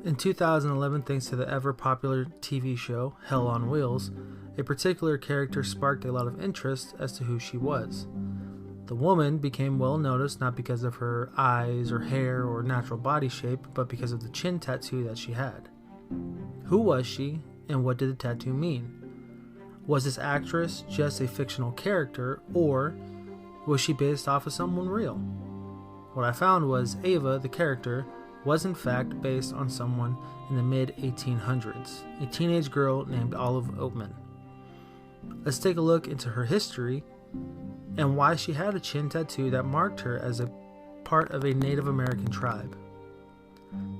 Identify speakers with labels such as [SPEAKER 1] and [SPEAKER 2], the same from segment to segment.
[SPEAKER 1] In 2011, thanks to the ever-popular TV show Hell on Wheels, a particular character sparked a lot of interest as to who she was. The woman became well noticed not because of her eyes or hair or natural body shape, but because of the chin tattoo that she had. Who was she, and what did the tattoo mean? Was this actress just a fictional character, or was she based off of someone real? What I found was Ava, the character, was in fact based on someone in the mid-1800s, a teenage girl named Olive Oatman. Let's take a look into her history and why she had a chin tattoo that marked her as a part of a Native American tribe.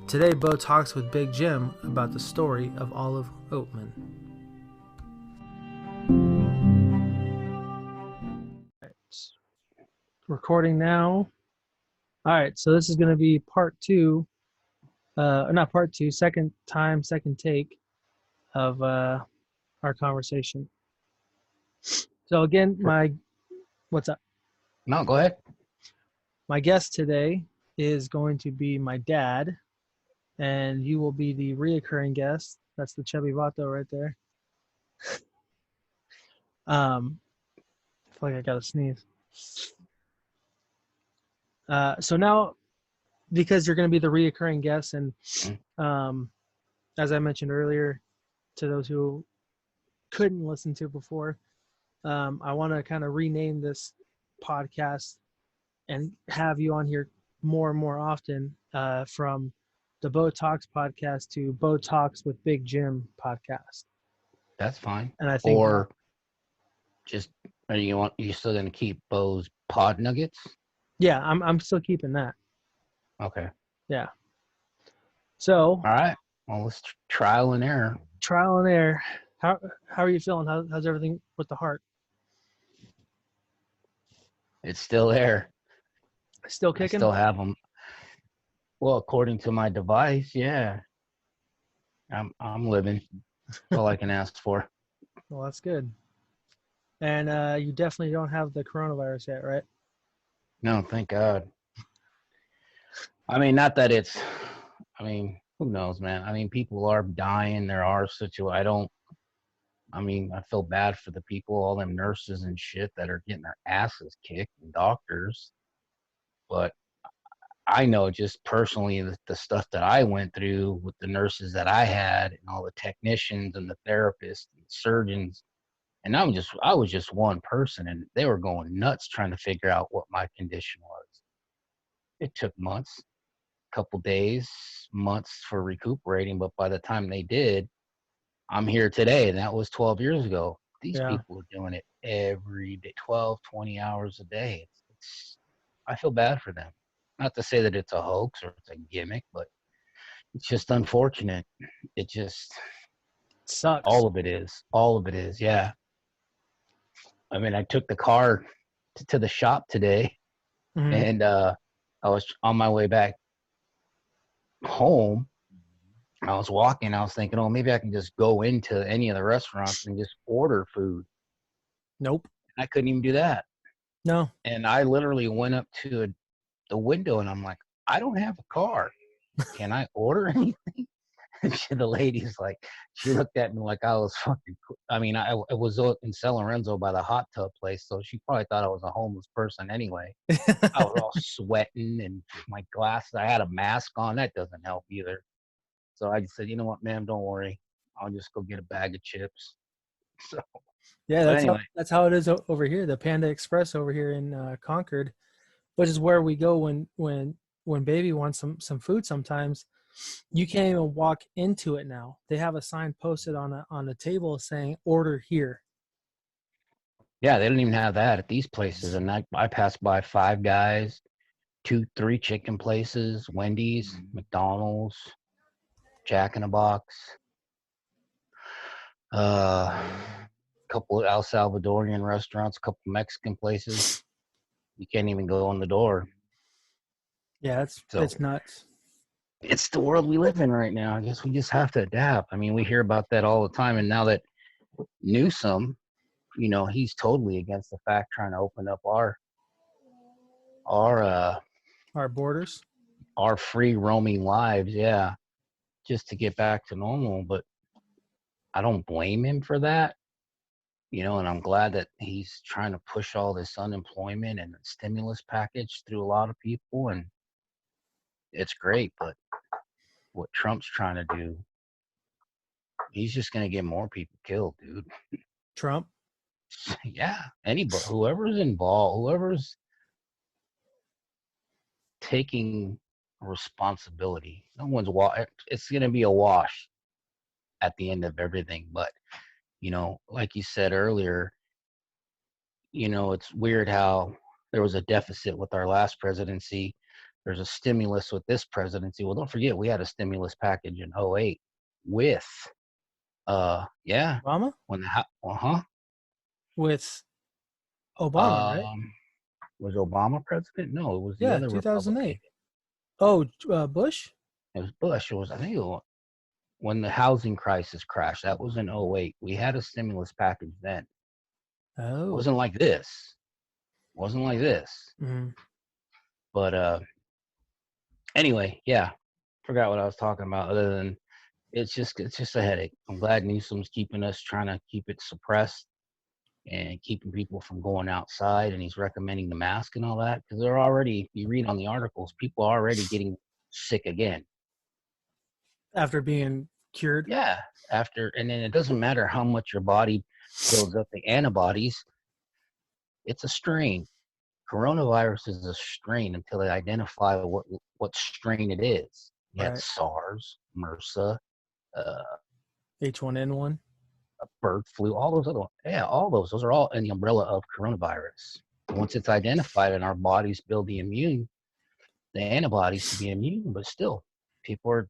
[SPEAKER 1] Today, Bo talks with Big Jim about the story of Olive Oatman. Recording now. All right, so this is going to be part two. Not part two, second take of our conversation. So again, what's up?
[SPEAKER 2] No, go ahead.
[SPEAKER 1] My guest today is going to be my dad, and you will be the reoccurring guest. That's the chubby vato right there. I feel like I gotta sneeze. So now, because you're going to be the reoccurring guest, and as I mentioned earlier, to those who couldn't listen to before, I want to kind of rename this podcast and have you on here more and more often, from the Botalks podcast to Botalks with Big Jim podcast.
[SPEAKER 2] That's fine.
[SPEAKER 1] And I think,
[SPEAKER 2] or just, are you still gonna keep Bo's pod nuggets?
[SPEAKER 1] yeah, I'm still keeping that.
[SPEAKER 2] Okay.
[SPEAKER 1] Yeah. So.
[SPEAKER 2] All right. Well, let's trial and error.
[SPEAKER 1] Trial and error. How are you feeling? How's everything with the heart?
[SPEAKER 2] It's still there.
[SPEAKER 1] Still kicking?
[SPEAKER 2] I still have them. Well, according to my device, yeah. I'm living. That's all I can ask for.
[SPEAKER 1] Well, that's good. And you definitely don't have the coronavirus yet, right?
[SPEAKER 2] No, thank God. I mean, not that it's. I mean, who knows, man? I mean, people are dying. There are situations. I feel bad for the people, all them nurses and shit that are getting their asses kicked, and doctors. But I know just personally the stuff that I went through with the nurses that I had and all the technicians and the therapists and surgeons. And I was just one person, and they were going nuts trying to figure out what my condition was. It took months, couple days, months for recuperating. But by the time they did, I'm here today, and that was 12 years ago. These people are doing it every day, 12, 20 hours a day. I feel bad for them. Not to say that it's a hoax or it's a gimmick, but it's just unfortunate. It just
[SPEAKER 1] sucks.
[SPEAKER 2] All of it is. Yeah. I mean, I took the car to the shop today, and I was on my way back home. I was walking. I was thinking, oh, maybe I can just go into any of the restaurants and just order food.
[SPEAKER 1] Nope.
[SPEAKER 2] I couldn't even do that.
[SPEAKER 1] No.
[SPEAKER 2] And I literally went up to the window, and I'm like, I don't have a car. Can I order anything? And the lady's like, she looked at me like I was fucking. I mean, I was in San Lorenzo by the hot tub place, so she probably thought I was a homeless person anyway. I was all sweating, and my glasses. I had a mask on. That doesn't help either. So I just said, you know what, ma'am, don't worry. I'll just go get a bag of chips. So
[SPEAKER 1] yeah, that's how it is over here. The Panda Express over here in Concord, which is where we go when baby wants some food. Sometimes you can't even walk into it now. They have a sign posted on a table saying "Order here."
[SPEAKER 2] Yeah, they don't even have that at these places. And I passed by Five Guys, 2-3 chicken places, Wendy's, McDonald's, Jack in the Box, couple of El Salvadorian restaurants, a couple Mexican places. You can't even go in the door.
[SPEAKER 1] Yeah, it's nuts.
[SPEAKER 2] It's the world we live in right now. I guess we just have to adapt. I mean, we hear about that all the time. And now that Newsom, he's totally against the fact trying to open up our
[SPEAKER 1] borders,
[SPEAKER 2] our free roaming lives. Yeah. just to get back to normal. But I don't blame him for that, and I'm glad that he's trying to push all this unemployment and stimulus package through a lot of people, and it's great. But what Trump's trying to do, he's just going to get more people killed, dude.
[SPEAKER 1] Trump?
[SPEAKER 2] Yeah, anybody, whoever's involved, whoever's taking responsibility, no one's it's going to be a wash at the end of everything. But like you said earlier, it's weird how there was a deficit with our last presidency. There's a stimulus with this presidency. Well, don't forget, we had a stimulus package in '08 with, yeah,
[SPEAKER 1] Obama?
[SPEAKER 2] when the,
[SPEAKER 1] With Obama, right?
[SPEAKER 2] was Obama president? No, it was the
[SPEAKER 1] Yeah,
[SPEAKER 2] other Republican.
[SPEAKER 1] 2008. Oh, Bush?
[SPEAKER 2] It was Bush. It was, I think, when the housing crisis crashed. That was in '08. We had a stimulus package then. It
[SPEAKER 1] Oh.
[SPEAKER 2] wasn't like this.
[SPEAKER 1] Mm-hmm.
[SPEAKER 2] But anyway, yeah, forgot what I was talking about. Other than it's just a headache. I'm glad Newsom's trying to keep it suppressed and keeping people from going outside, and he's recommending the mask and all that, because they're already, you read on the articles, people are already getting sick again.
[SPEAKER 1] After being cured?
[SPEAKER 2] Yeah, and then it doesn't matter how much your body builds up the antibodies. It's a strain. Coronavirus is a strain until they identify what strain it is. You had SARS, MRSA,
[SPEAKER 1] H1N1,
[SPEAKER 2] bird flu, all those other ones. Yeah, all those are all in the umbrella of coronavirus. Once it's identified and our bodies build the antibodies to be immune, but still, people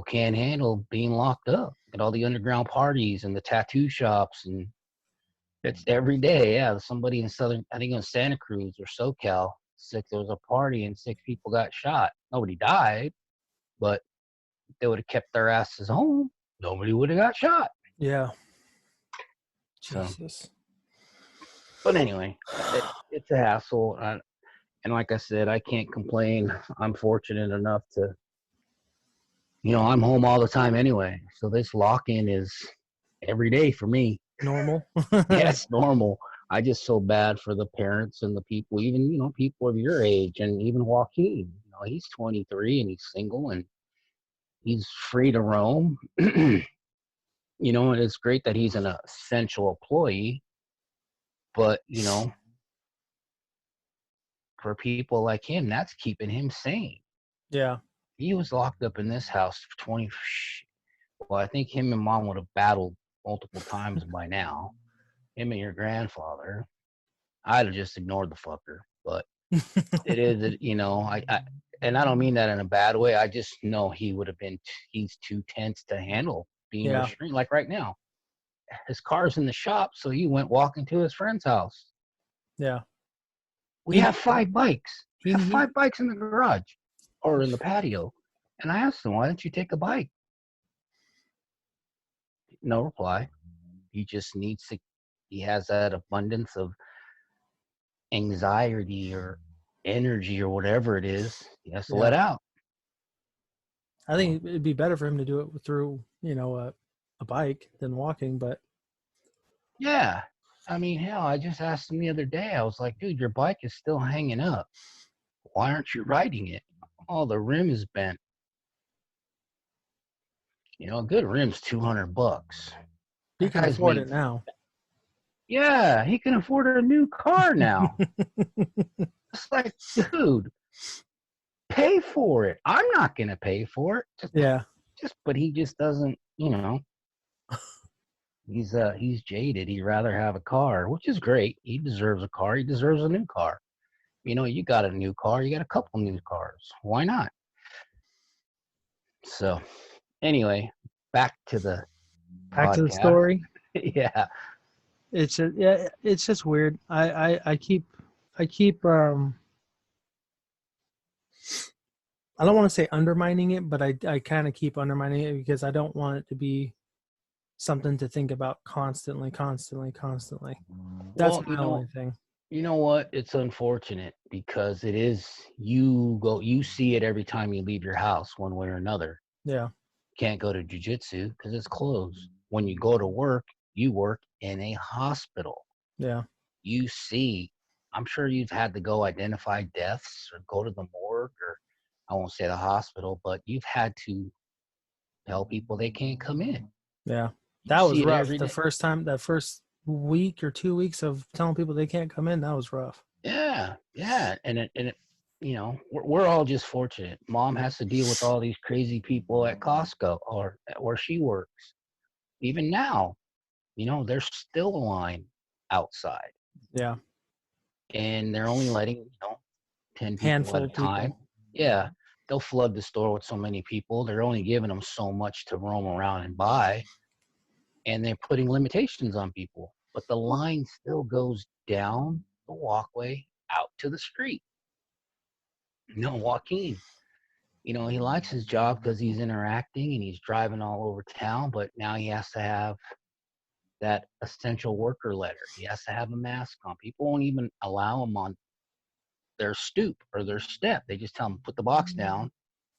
[SPEAKER 2] can't handle being locked up at all the underground parties and the tattoo shops, and it's every day. Yeah, somebody in I think in Santa Cruz or SoCal, there was a party and 6 people got shot. Nobody died, but if they would have kept their asses home, nobody would have got shot.
[SPEAKER 1] Yeah.
[SPEAKER 2] Jesus. So, but anyway, it's a hassle. And like I said, I can't complain. I'm fortunate enough to, I'm home all the time anyway. So this lock-in is every day for me.
[SPEAKER 1] Normal?
[SPEAKER 2] Yeah, it's normal. I just feel bad for the parents and the people, even, people of your age, and even Joaquin. He's 23 and he's single and he's free to roam. And it's great that he's an essential employee. But, for people like him, that's keeping him sane.
[SPEAKER 1] Yeah.
[SPEAKER 2] He was locked up in this house for 20. Well, I think him and mom would have battled multiple times by now. Him and your grandfather. I'd have just ignored the fucker. But it is, and I don't mean that in a bad way. I just know he's too tense to handle being restrained. Like right now, his car's in the shop, so he went walking to his friend's house.
[SPEAKER 1] Yeah.
[SPEAKER 2] We have 5 bikes. We have 5 bikes in the garage or in the patio. And I asked him, why didn't you take a bike? No reply. He just he has that abundance of anxiety or energy or whatever it is. He has to let out.
[SPEAKER 1] I think it'd be better for him to do it through, a bike than walking, but.
[SPEAKER 2] Yeah. I mean, hell, I just asked him the other day. I was like, dude, your bike is still hanging up. Why aren't you riding it? Oh, the rim is bent. A good rim's $200.
[SPEAKER 1] He can afford it now.
[SPEAKER 2] Yeah, he can afford a new car now. It's like, dude, pay for it. I'm not going to pay for it. But he just doesn't, he's jaded. He'd rather have a car, which is great. He deserves a car. He deserves a new car. You got a new car. You got a couple new cars. Why not? So, anyway, back to the
[SPEAKER 1] story.
[SPEAKER 2] Yeah.
[SPEAKER 1] It's just weird. I keep I don't want to say undermining it, but I kind of keep undermining it because I don't want it to be something to think about constantly. That's my only thing.
[SPEAKER 2] You know what? It's unfortunate because it is you see it every time you leave your house one way or another.
[SPEAKER 1] Yeah.
[SPEAKER 2] Can't go to jujitsu because it's closed. When you go to work, you work in a hospital.
[SPEAKER 1] Yeah.
[SPEAKER 2] You see, I'm sure you've had to go identify deaths or go to the morgue or I won't say the hospital, but you've had to tell people they can't come in.
[SPEAKER 1] Yeah.
[SPEAKER 2] You
[SPEAKER 1] That was
[SPEAKER 2] see it
[SPEAKER 1] rough.
[SPEAKER 2] every day.
[SPEAKER 1] That first week or 2 weeks of telling people they can't come in, that was rough.
[SPEAKER 2] Yeah, yeah, and it, we're all just fortunate. Mom has to deal with all these crazy people at Costco or where she works. Even now, there's still a line outside,
[SPEAKER 1] Yeah.
[SPEAKER 2] and they're only letting 10 people at
[SPEAKER 1] Handful
[SPEAKER 2] a
[SPEAKER 1] of
[SPEAKER 2] time.
[SPEAKER 1] people.
[SPEAKER 2] Yeah, they'll flood the store with so many people. They're only giving them so much to roam around and buy, and they're putting limitations on people. But the line still goes down the walkway out to the street. No, Joaquin, he likes his job because he's interacting and he's driving all over town, but now he has to have that essential worker letter. He has to have a mask on. People won't even allow him on their stoop or their step. They just tell him, put the box down.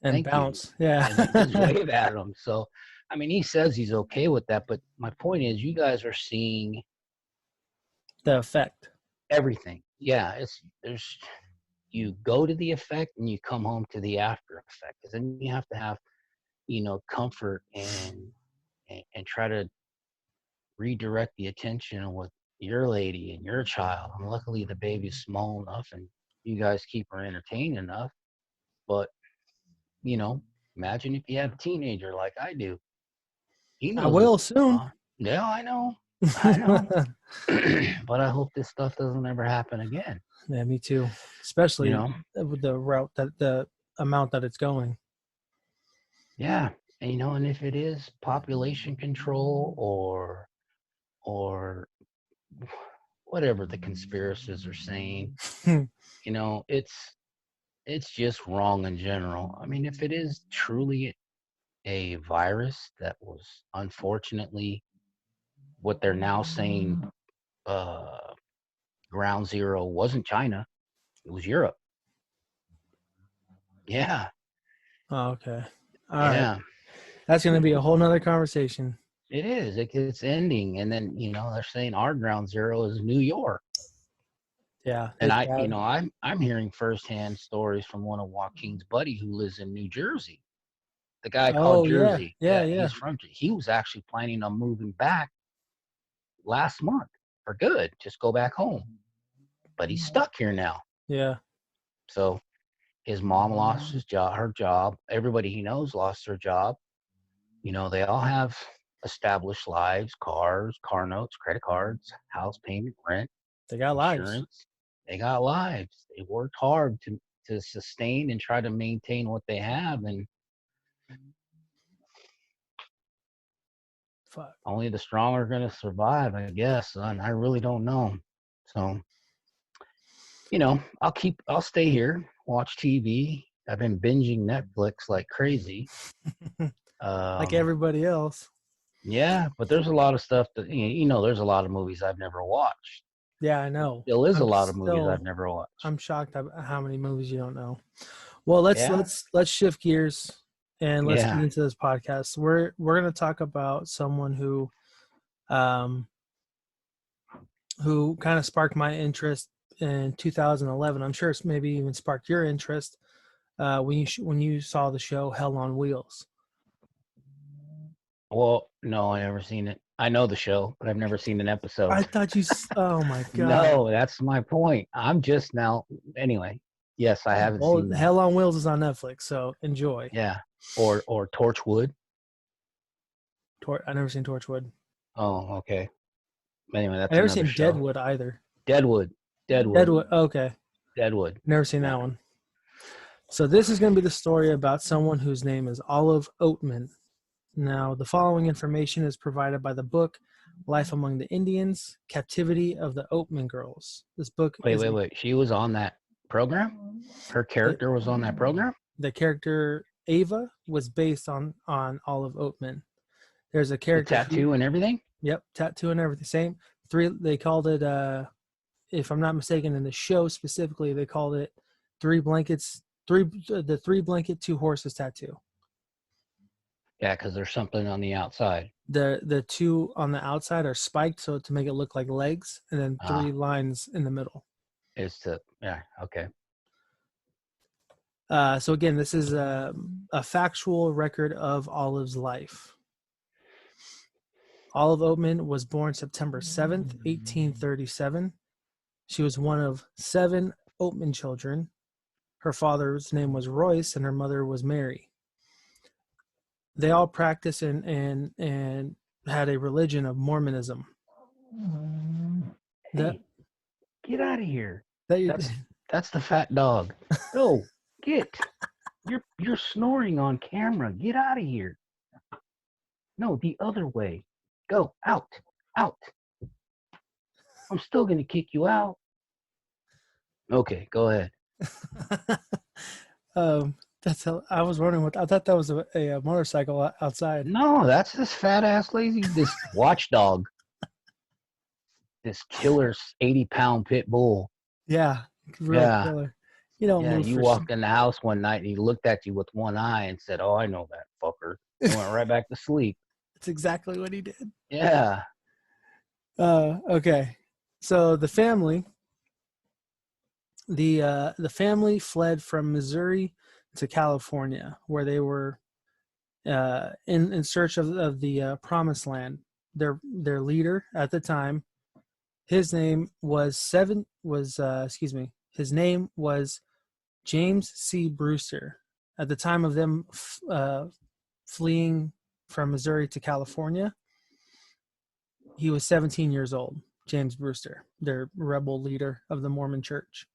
[SPEAKER 1] And
[SPEAKER 2] Thank you.
[SPEAKER 1] bounce. Yeah.
[SPEAKER 2] And they just wave at him. So, I mean, he says he's okay with that. But my point is, you guys are seeing
[SPEAKER 1] The effect.
[SPEAKER 2] everything. Yeah, you go to the effect and you come home to the after effect. Because then you have to have, comfort and try to redirect the attention with your lady and your child. And luckily, the baby's small enough, and you guys keep her entertained enough. But imagine if you have a teenager like I do. He
[SPEAKER 1] I
[SPEAKER 2] knows what's
[SPEAKER 1] will
[SPEAKER 2] going
[SPEAKER 1] soon.
[SPEAKER 2] on. Yeah, I know. But I hope this stuff doesn't ever happen again.
[SPEAKER 1] Yeah, me too.
[SPEAKER 2] You
[SPEAKER 1] Especially
[SPEAKER 2] know?
[SPEAKER 1] with the route that the amount that it's going.
[SPEAKER 2] Yeah. And if it is population control or whatever the conspiracists are saying, it's just wrong in general. I mean, if it is truly a virus that was unfortunately what they're now saying uh, ground zero wasn't China, it was Europe. Yeah,
[SPEAKER 1] Oh, okay. All right.
[SPEAKER 2] yeah,
[SPEAKER 1] That's going to be a whole nother conversation.
[SPEAKER 2] it is. It's ending, and then they're saying our ground zero is New York,
[SPEAKER 1] Yeah,
[SPEAKER 2] and
[SPEAKER 1] it's bad.
[SPEAKER 2] I'm hearing firsthand stories from one of Joaquin's buddy who lives in New Jersey. The guy called
[SPEAKER 1] Oh, yeah.
[SPEAKER 2] Jersey.
[SPEAKER 1] Yeah,
[SPEAKER 2] Yeah,
[SPEAKER 1] yeah.
[SPEAKER 2] he was actually planning on moving back last month for good, just go back home, but he's stuck here now.
[SPEAKER 1] Yeah.
[SPEAKER 2] So his mom lost her job. Everybody he knows lost their job. They all have established lives, cars, car notes, credit cards, house payment, rent,
[SPEAKER 1] They got lives.
[SPEAKER 2] insurance. They got lives. They worked hard to sustain and try to maintain what they have, and
[SPEAKER 1] Fuck.
[SPEAKER 2] only the strong are going to survive, I guess. And I really don't know. So, I'll stay here, watch TV. I've been binging Netflix like crazy.
[SPEAKER 1] Like
[SPEAKER 2] Um,
[SPEAKER 1] everybody else.
[SPEAKER 2] yeah, but there's a lot of stuff that there's a lot of movies I've never watched.
[SPEAKER 1] Yeah, I
[SPEAKER 2] There
[SPEAKER 1] know.
[SPEAKER 2] still is a
[SPEAKER 1] I'm
[SPEAKER 2] lot of movies I've
[SPEAKER 1] still
[SPEAKER 2] never watched.
[SPEAKER 1] I'm shocked at how many movies you don't know. Well, let's
[SPEAKER 2] Yeah,
[SPEAKER 1] let's let's shift gears and let's get
[SPEAKER 2] yeah.
[SPEAKER 1] into this podcast. We're going to talk about someone um who kind of sparked my interest in 2011. I'm sure it's maybe even sparked your interest when you saw the show Hell on Wheels.
[SPEAKER 2] Well, no, I never seen it. I know the show, but I've never seen an episode.
[SPEAKER 1] I thought you. Oh my god.
[SPEAKER 2] No, that's my point. I'm just now. Anyway, yes, I haven't
[SPEAKER 1] Well,
[SPEAKER 2] seen that.
[SPEAKER 1] Hell on Wheels is on Netflix, so enjoy.
[SPEAKER 2] Yeah, or Torchwood.
[SPEAKER 1] I never seen Torchwood.
[SPEAKER 2] Oh, okay. Anyway,
[SPEAKER 1] I
[SPEAKER 2] that's
[SPEAKER 1] never
[SPEAKER 2] another
[SPEAKER 1] seen
[SPEAKER 2] show.
[SPEAKER 1] Deadwood either.
[SPEAKER 2] Deadwood, Deadwood,
[SPEAKER 1] Deadwood. Okay,
[SPEAKER 2] Deadwood.
[SPEAKER 1] never seen
[SPEAKER 2] Yeah.
[SPEAKER 1] that one. So this is going to be the story about someone whose name is Olive Oatman. Now, the following information is provided by the book Life Among the Indians, Captivity of the Oatman Girls. This book is
[SPEAKER 2] Wait. She was on that program? Her character was on that program?
[SPEAKER 1] the character Ava was based on Olive Oatman. There's a
[SPEAKER 2] The
[SPEAKER 1] character
[SPEAKER 2] tattoo and everything?
[SPEAKER 1] yep, tattoo and everything. Same three. They called it if I'm not mistaken, in the show specifically, they called it the 3 blanket 2 horses tattoo.
[SPEAKER 2] Yeah, because there's something on the outside.
[SPEAKER 1] The 2 on the outside are spiked so to make it look like legs, and then 3 lines in the middle.
[SPEAKER 2] Okay.
[SPEAKER 1] So again, this is a factual record of Olive's life. Olive Oatman was born September 7th, 1837. She was one of 7 Oatman children. Her father's name was Royce, and her mother was Mary. They all practiced and had a religion of Mormonism.
[SPEAKER 2] Hey, get out of here.
[SPEAKER 1] That
[SPEAKER 2] That's the fat dog. No, get. You're snoring on camera. Get out of here. No, the other way. Go out. I'm still gonna kick you out. Okay, go ahead.
[SPEAKER 1] That's how I was wondering what I thought that was a motorcycle outside.
[SPEAKER 2] No, that's this fat ass lazy, this watchdog, this killer 80-pound pit bull.
[SPEAKER 1] Yeah, real killer. You don't move.
[SPEAKER 2] You walked in the house one night and he looked at you with one eye and said, "Oh, I know that fucker." And went right back to sleep.
[SPEAKER 1] That's exactly what he did.
[SPEAKER 2] Yeah.
[SPEAKER 1] Okay. So the family fled from Missouri to California, where they were in search of the promised land. Their leader at the time, his name was his name was James C. Brewster. At the time of them fleeing from Missouri to California, he was 17 years old. James Brewster, their rebel leader of the Mormon Church.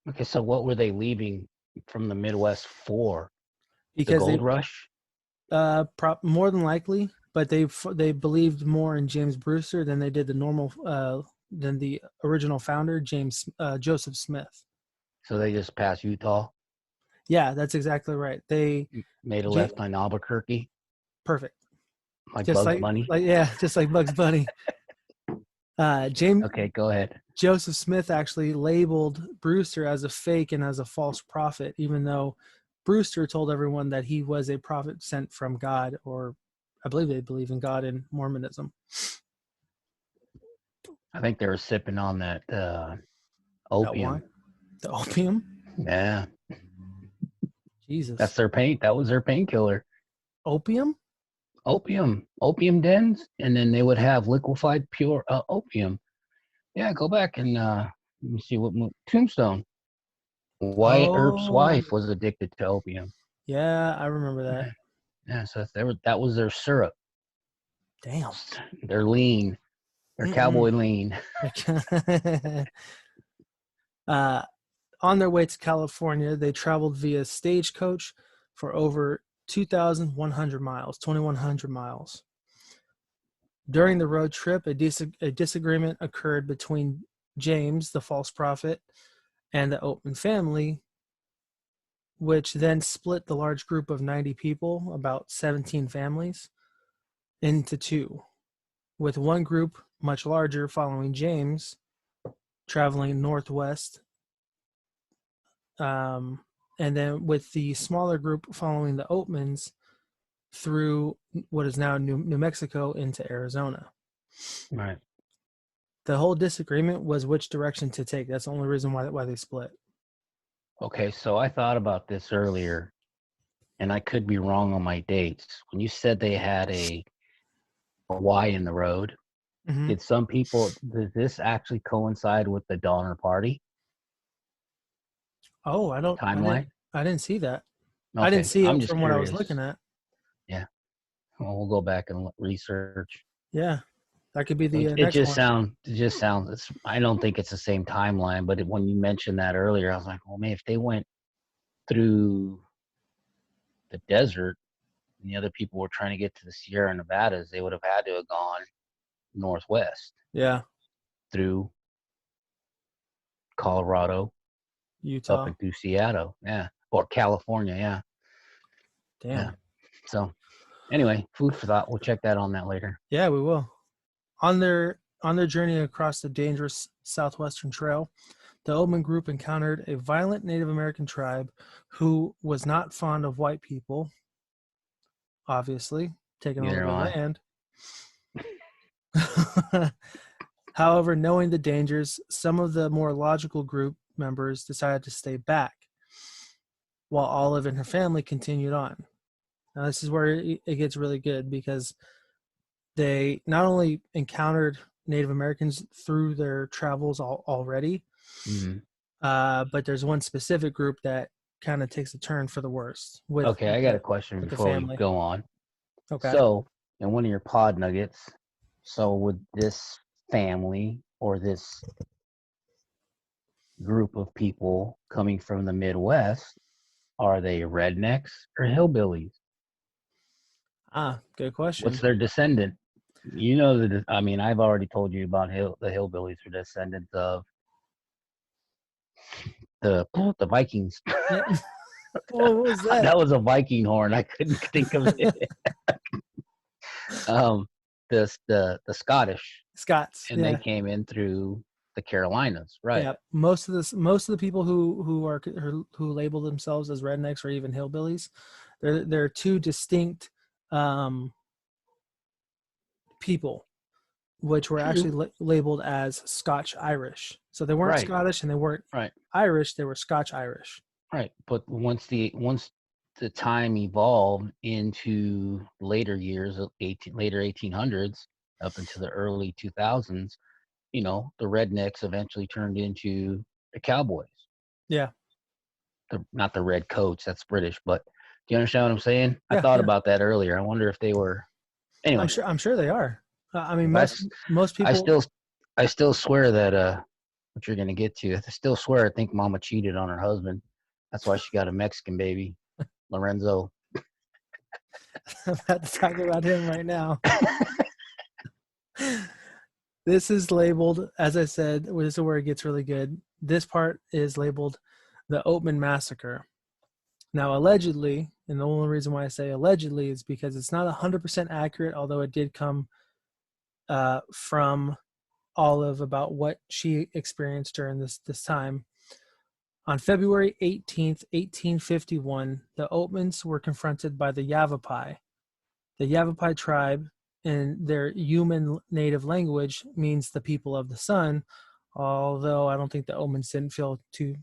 [SPEAKER 2] Okay, so what were they leaving from the Midwest for?
[SPEAKER 1] Because
[SPEAKER 2] the gold rush?
[SPEAKER 1] More than likely, but they believed more in James Brewster than they did than the original founder, Joseph Smith.
[SPEAKER 2] So they just passed Utah?
[SPEAKER 1] Yeah, that's exactly right. They
[SPEAKER 2] made a left on Albuquerque.
[SPEAKER 1] Perfect.
[SPEAKER 2] Like just Bugs Bunny?
[SPEAKER 1] Just like Bugs Bunny.
[SPEAKER 2] Okay, go ahead.
[SPEAKER 1] Joseph Smith actually labeled Brewster as a fake and as a false prophet, even though Brewster told everyone that he was a prophet sent from God, or I believe they believe in God in Mormonism.
[SPEAKER 2] I think they were sipping on that opium.
[SPEAKER 1] The opium?
[SPEAKER 2] Yeah.
[SPEAKER 1] Jesus.
[SPEAKER 2] That's their paint. That was their painkiller.
[SPEAKER 1] Opium?
[SPEAKER 2] Opium dens, and then they would have liquefied pure opium. Yeah, go back and let me see what Tombstone. Wyatt Earp's wife was addicted to opium.
[SPEAKER 1] Yeah, I remember that.
[SPEAKER 2] Yeah, so that was their syrup.
[SPEAKER 1] Damn.
[SPEAKER 2] They're lean. They're cowboy lean.
[SPEAKER 1] On their way to California, they traveled via stagecoach for over 2,100 miles, 2,100 miles. During the road trip, a disagreement occurred between James, the false prophet, and the Oatman family, which then split the large group of 90 people, about 17 families, into 2, with one group, much larger, following James, traveling northwest, and then with the smaller group following the Oatmans through what is now New Mexico into Arizona.
[SPEAKER 2] Right.
[SPEAKER 1] The whole disagreement was which direction to take. That's the only reason why they split.
[SPEAKER 2] Okay, so I thought about this earlier, and I could be wrong on my dates. When you said they had a Y in the road, did this actually coincide with the Donner Party?
[SPEAKER 1] Oh,
[SPEAKER 2] timeline?
[SPEAKER 1] I didn't see that.
[SPEAKER 2] Okay,
[SPEAKER 1] I didn't see it from
[SPEAKER 2] curious.
[SPEAKER 1] what I was looking at.
[SPEAKER 2] Yeah. Well, we'll go back and research.
[SPEAKER 1] Yeah. That could be the
[SPEAKER 2] it just sounds I don't think it's the same timeline, but when you mentioned that earlier, I was like, well, man, if they went through the desert and the other people were trying to get to the Sierra Nevadas, they would have had to have gone northwest.
[SPEAKER 1] Yeah.
[SPEAKER 2] Through Colorado,
[SPEAKER 1] Utah,
[SPEAKER 2] up and through Seattle, yeah, or California, yeah.
[SPEAKER 1] Damn.
[SPEAKER 2] Yeah. So, anyway, food for thought. We'll check that on that later.
[SPEAKER 1] Yeah, we will. On their on their journey across the dangerous southwestern trail, the Oatman group encountered a violent Native American tribe who was not fond of white people, obviously, taking over
[SPEAKER 2] Neither am
[SPEAKER 1] their
[SPEAKER 2] I.
[SPEAKER 1] land. However, knowing the dangers, some of the more logical group members decided to stay back, while Olive and her family continued on. Now, this is where it gets really good because they not only encountered Native Americans through their travels already,
[SPEAKER 2] Mm-hmm.
[SPEAKER 1] but there's one specific group that kind of takes a turn for the worst
[SPEAKER 2] Okay, I got a question
[SPEAKER 1] with the
[SPEAKER 2] before we
[SPEAKER 1] family.
[SPEAKER 2] go on.
[SPEAKER 1] Okay.
[SPEAKER 2] So, in one of your pod nuggets, so would this family or this group of people coming from the Midwest, are they rednecks or hillbillies?
[SPEAKER 1] Good
[SPEAKER 2] What's
[SPEAKER 1] question.
[SPEAKER 2] their descendant? You know that. I mean, I've already told you about the hillbillies are descendants of the Vikings.
[SPEAKER 1] Yeah. What was that?
[SPEAKER 2] That was a Viking horn. I couldn't think of it. Um, the Scottish,
[SPEAKER 1] Scots.
[SPEAKER 2] and they
[SPEAKER 1] Yeah.
[SPEAKER 2] came in through the Carolinas, right?
[SPEAKER 1] Yeah. Most of the people who label themselves as rednecks or even hillbillies, they're two distinct um, people, which were
[SPEAKER 2] True.
[SPEAKER 1] actually labeled as Scotch Irish. So they weren't
[SPEAKER 2] Right,
[SPEAKER 1] Scottish and they weren't
[SPEAKER 2] right,
[SPEAKER 1] Irish. They were Scotch Irish.
[SPEAKER 2] right. But once the time evolved into later years of later 1800s up into the early 2000s, the rednecks eventually turned into the cowboys.
[SPEAKER 1] Yeah.
[SPEAKER 2] Not the red coats, that's British, but do you understand what I'm saying? I
[SPEAKER 1] Yeah.
[SPEAKER 2] thought
[SPEAKER 1] Yeah.
[SPEAKER 2] about that earlier. I wonder if they were.
[SPEAKER 1] I'm
[SPEAKER 2] Anyway,
[SPEAKER 1] sure. I'm sure they are. I mean,
[SPEAKER 2] I,
[SPEAKER 1] most
[SPEAKER 2] I
[SPEAKER 1] people.
[SPEAKER 2] still I still swear that what you're gonna get to. I still swear I think Mama cheated on her husband. That's why she got a Mexican baby, Lorenzo.
[SPEAKER 1] I'm about to talk about him right now. This is labeled, as I said, this is where it gets really good. This part is labeled the Oatman Massacre. Now, allegedly, and the only reason why I say allegedly is because it's not 100% accurate, although it did come from Olive about what she experienced during this time. On February 18th, 1851, the Oatmans were confronted by the Yavapai. The Yavapai tribe, in their human native language, means the people of the sun, although I don't think the Oatmans didn't feel too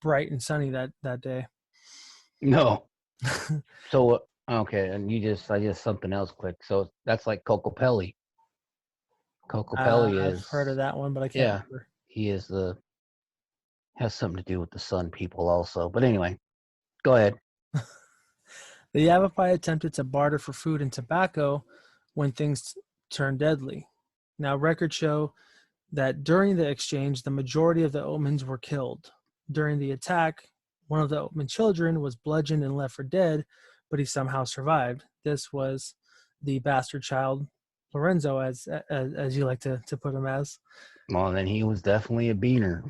[SPEAKER 1] bright and sunny that day.
[SPEAKER 2] No. So okay, and I just something else clicked. So that's like Cocopelli. Cocopelli
[SPEAKER 1] I've heard of
[SPEAKER 2] is,
[SPEAKER 1] that one, but I can't
[SPEAKER 2] yeah,
[SPEAKER 1] remember.
[SPEAKER 2] he is has something to do with the sun people also. But anyway, go ahead.
[SPEAKER 1] The Yavapai attempted to barter for food and tobacco when things turned deadly. Now, records show that during the exchange, the majority of the Oatmans were killed. During the attack, one of the Oatman children was bludgeoned and left for dead, but he somehow survived. This was the bastard child, Lorenzo, as you like to put him as.
[SPEAKER 2] Well, then he was definitely a beaner.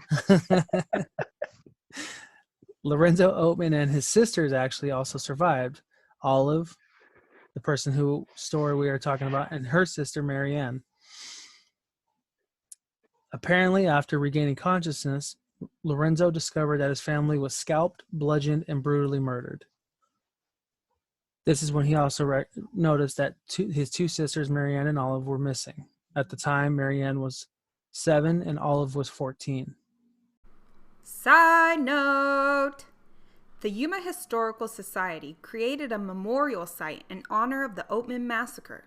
[SPEAKER 1] Lorenzo Oatman and his sisters actually also survived. Olive, the person who story we are talking about, and her sister Marianne. Apparently, after regaining consciousness, Lorenzo discovered that his family was scalped, bludgeoned, and brutally murdered. This is when he also noticed that his two sisters, Marianne and Olive, were missing. At the time, Marianne was 7 and Olive was 14.
[SPEAKER 3] Side note: the Yuma Historical Society created a memorial site in honor of the Oatman Massacre.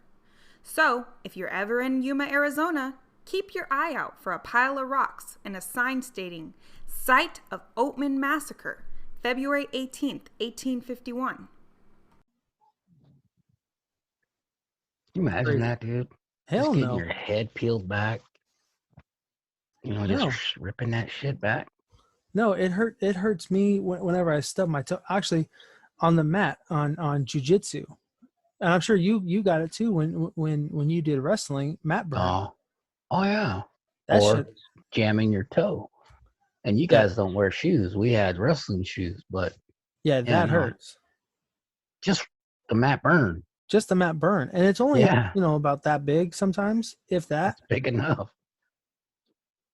[SPEAKER 3] So, if you're ever in Yuma, Arizona, keep your eye out for a pile of rocks and a sign stating Site of Oatman Massacre, February 18th, 1851.
[SPEAKER 2] Can you imagine
[SPEAKER 1] Crazy.
[SPEAKER 2] that, dude? Just
[SPEAKER 1] Hell
[SPEAKER 2] getting
[SPEAKER 1] no.
[SPEAKER 2] your head peeled back, just
[SPEAKER 1] No.
[SPEAKER 2] ripping that shit back.
[SPEAKER 1] No, it hurts me whenever I stub my toe. Actually, on the mat on jujitsu, and I'm sure you got it too when you did wrestling, mat burn.
[SPEAKER 2] Oh, oh yeah.
[SPEAKER 1] That
[SPEAKER 2] Or
[SPEAKER 1] shit.
[SPEAKER 2] jamming your toe. And you
[SPEAKER 1] Yeah,
[SPEAKER 2] guys don't wear shoes. We had wrestling shoes, but
[SPEAKER 1] yeah,
[SPEAKER 2] yeah,
[SPEAKER 1] that
[SPEAKER 2] no,
[SPEAKER 1] hurts.
[SPEAKER 2] just the mat burn.
[SPEAKER 1] Just the map burn. And it's only,
[SPEAKER 2] Yeah,
[SPEAKER 1] about that big sometimes, if that.
[SPEAKER 2] it's big enough.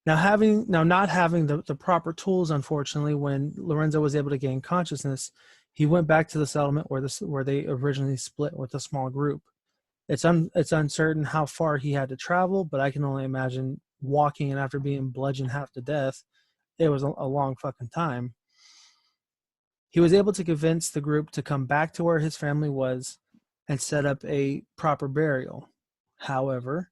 [SPEAKER 1] Now not having the proper tools, unfortunately, when Lorenzo was able to gain consciousness, he went back to the settlement where they originally split with a small group. It's uncertain how far he had to travel, but I can only imagine walking, and after being bludgeoned half to death, it was a long fucking time. He was able to convince the group to come back to where his family was and set up a proper burial. However,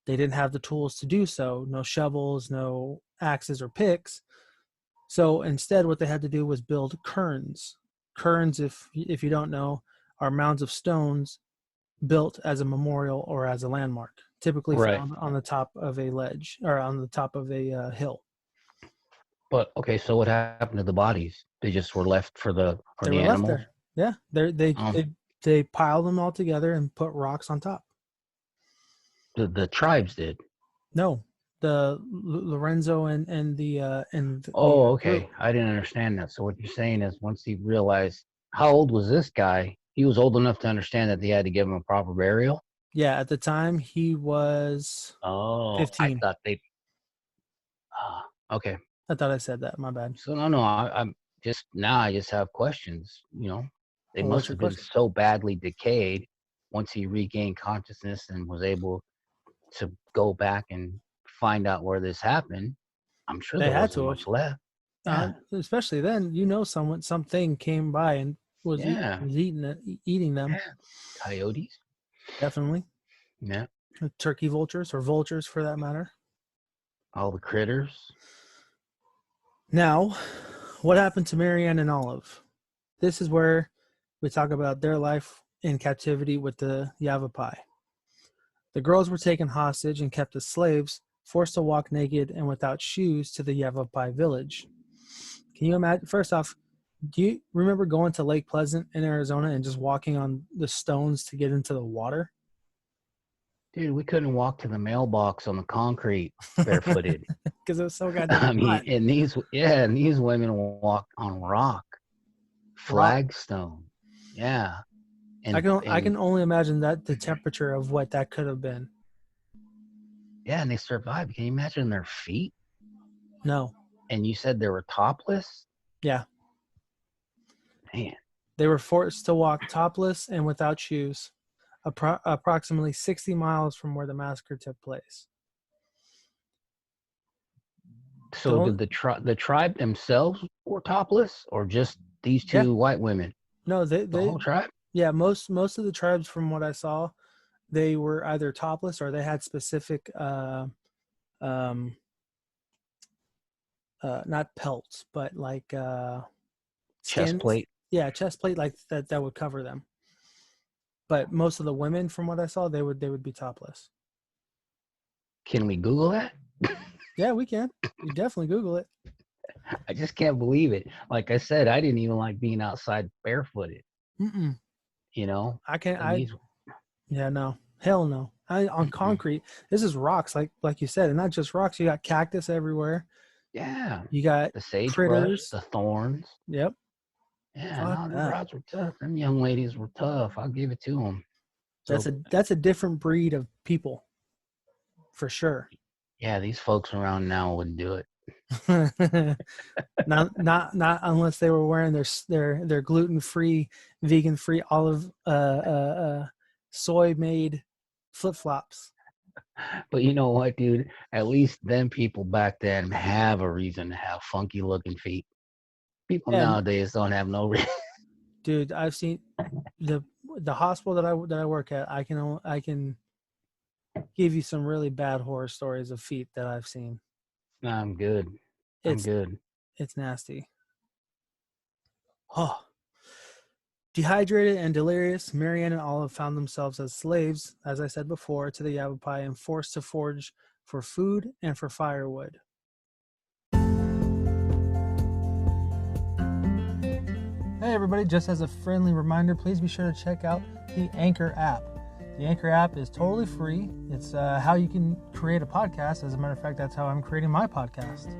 [SPEAKER 1] they didn't have the tools to do so. No shovels, no axes or picks. So instead, what they had to do was build cairns. Cairns, if you don't know, are mounds of stones built as a memorial or as a landmark, typically
[SPEAKER 2] Right.
[SPEAKER 1] found on the top of a ledge or on the top of a hill.
[SPEAKER 2] But okay, so what happened to the bodies? They just were left for the
[SPEAKER 1] They were left
[SPEAKER 2] animals?
[SPEAKER 1] there. Yeah, they piled them all together and put rocks on top.
[SPEAKER 2] The tribes did.
[SPEAKER 1] No, the Lorenzo and the
[SPEAKER 2] Oh, okay.
[SPEAKER 1] group.
[SPEAKER 2] I didn't understand that. So what you're saying is once he realized, how old was this guy? He was old enough to understand that they had to give him a proper burial?
[SPEAKER 1] Yeah, at the time he was 15.
[SPEAKER 2] I thought they... okay.
[SPEAKER 1] I thought I said that. My bad.
[SPEAKER 2] So no, I'm just... Now I just have questions, They
[SPEAKER 1] Well,
[SPEAKER 2] must
[SPEAKER 1] what's your
[SPEAKER 2] have been
[SPEAKER 1] question?
[SPEAKER 2] so badly decayed once he regained consciousness and was able to go back and find out where this happened. I'm sure
[SPEAKER 1] They
[SPEAKER 2] there
[SPEAKER 1] had
[SPEAKER 2] wasn't
[SPEAKER 1] to
[SPEAKER 2] much left. Yeah.
[SPEAKER 1] Especially then, something came by and was eating them.
[SPEAKER 2] Yeah. Coyotes.
[SPEAKER 1] Definitely.
[SPEAKER 2] Yeah.
[SPEAKER 1] Turkey vultures, or vultures for that matter.
[SPEAKER 2] All the critters.
[SPEAKER 1] Now, what happened to Marianne and Olive? This is where we talk about their life in captivity with the Yavapai. The girls were taken hostage and kept as slaves, forced to walk naked and without shoes to the Yavapai village. Can you imagine? First off, do you remember going to Lake Pleasant in Arizona and just walking on the stones to get into the water?
[SPEAKER 2] Dude, we couldn't walk to the mailbox on the concrete barefooted.
[SPEAKER 1] Because it was so goddamn
[SPEAKER 2] I mean,
[SPEAKER 1] hot.
[SPEAKER 2] and these women walk on rock, flagstone. Yeah. And
[SPEAKER 1] I can only imagine that the temperature of what that could have been.
[SPEAKER 2] Yeah, and they survived. Can you imagine their feet?
[SPEAKER 1] No.
[SPEAKER 2] And you said they were topless?
[SPEAKER 1] Yeah.
[SPEAKER 2] Man.
[SPEAKER 1] They were forced to walk topless and without shoes, approximately 60 miles from where the massacre took place.
[SPEAKER 2] So did the tribe themselves were topless, or just these two white women?
[SPEAKER 1] No,
[SPEAKER 2] the whole tribe?
[SPEAKER 1] Yeah, most of the tribes, from what I saw, they were either topless or they had specific not pelts, but like
[SPEAKER 2] chest plate.
[SPEAKER 1] Yeah, chest plate, like that would cover them. But most of the women, from what I saw, they would be topless.
[SPEAKER 2] Can we Google that?
[SPEAKER 1] Yeah, we can. You definitely Google it.
[SPEAKER 2] I just can't believe it. Like I said, I didn't even like being outside barefooted.
[SPEAKER 1] I can't. Yeah, no, hell no. On concrete. This is rocks, like you said, and not just rocks. You got cactus everywhere.
[SPEAKER 2] Yeah.
[SPEAKER 1] You got
[SPEAKER 2] the sagebrush,
[SPEAKER 1] critters,
[SPEAKER 2] the thorns.
[SPEAKER 1] Yep.
[SPEAKER 2] Yeah, no, the rods were tough. Them young ladies were tough. I'll give it to them. So,
[SPEAKER 1] that's a different breed of people, for sure.
[SPEAKER 2] Yeah, these folks around now wouldn't do it.
[SPEAKER 1] not unless they were wearing their gluten-free, vegan-free, olive soy-made flip-flops.
[SPEAKER 2] But you know what, dude? At least them people back then have a reason to have funky-looking feet. People nowadays don't have no reason.
[SPEAKER 1] Dude, I've seen the hospital that I work at. I can give you some really bad horror stories of feet that I've seen.
[SPEAKER 2] I'm good. I'm good.
[SPEAKER 1] It's nasty. Oh. Dehydrated and delirious, Marianne and Olive found themselves as slaves, as I said before, to the Yavapai and forced to forage for food and for firewood. Hey everybody, just as a friendly reminder, please be sure to check out the Anchor app. The Anchor app is totally free. It's how you can create a podcast. As a matter of fact, that's how I'm creating my podcast.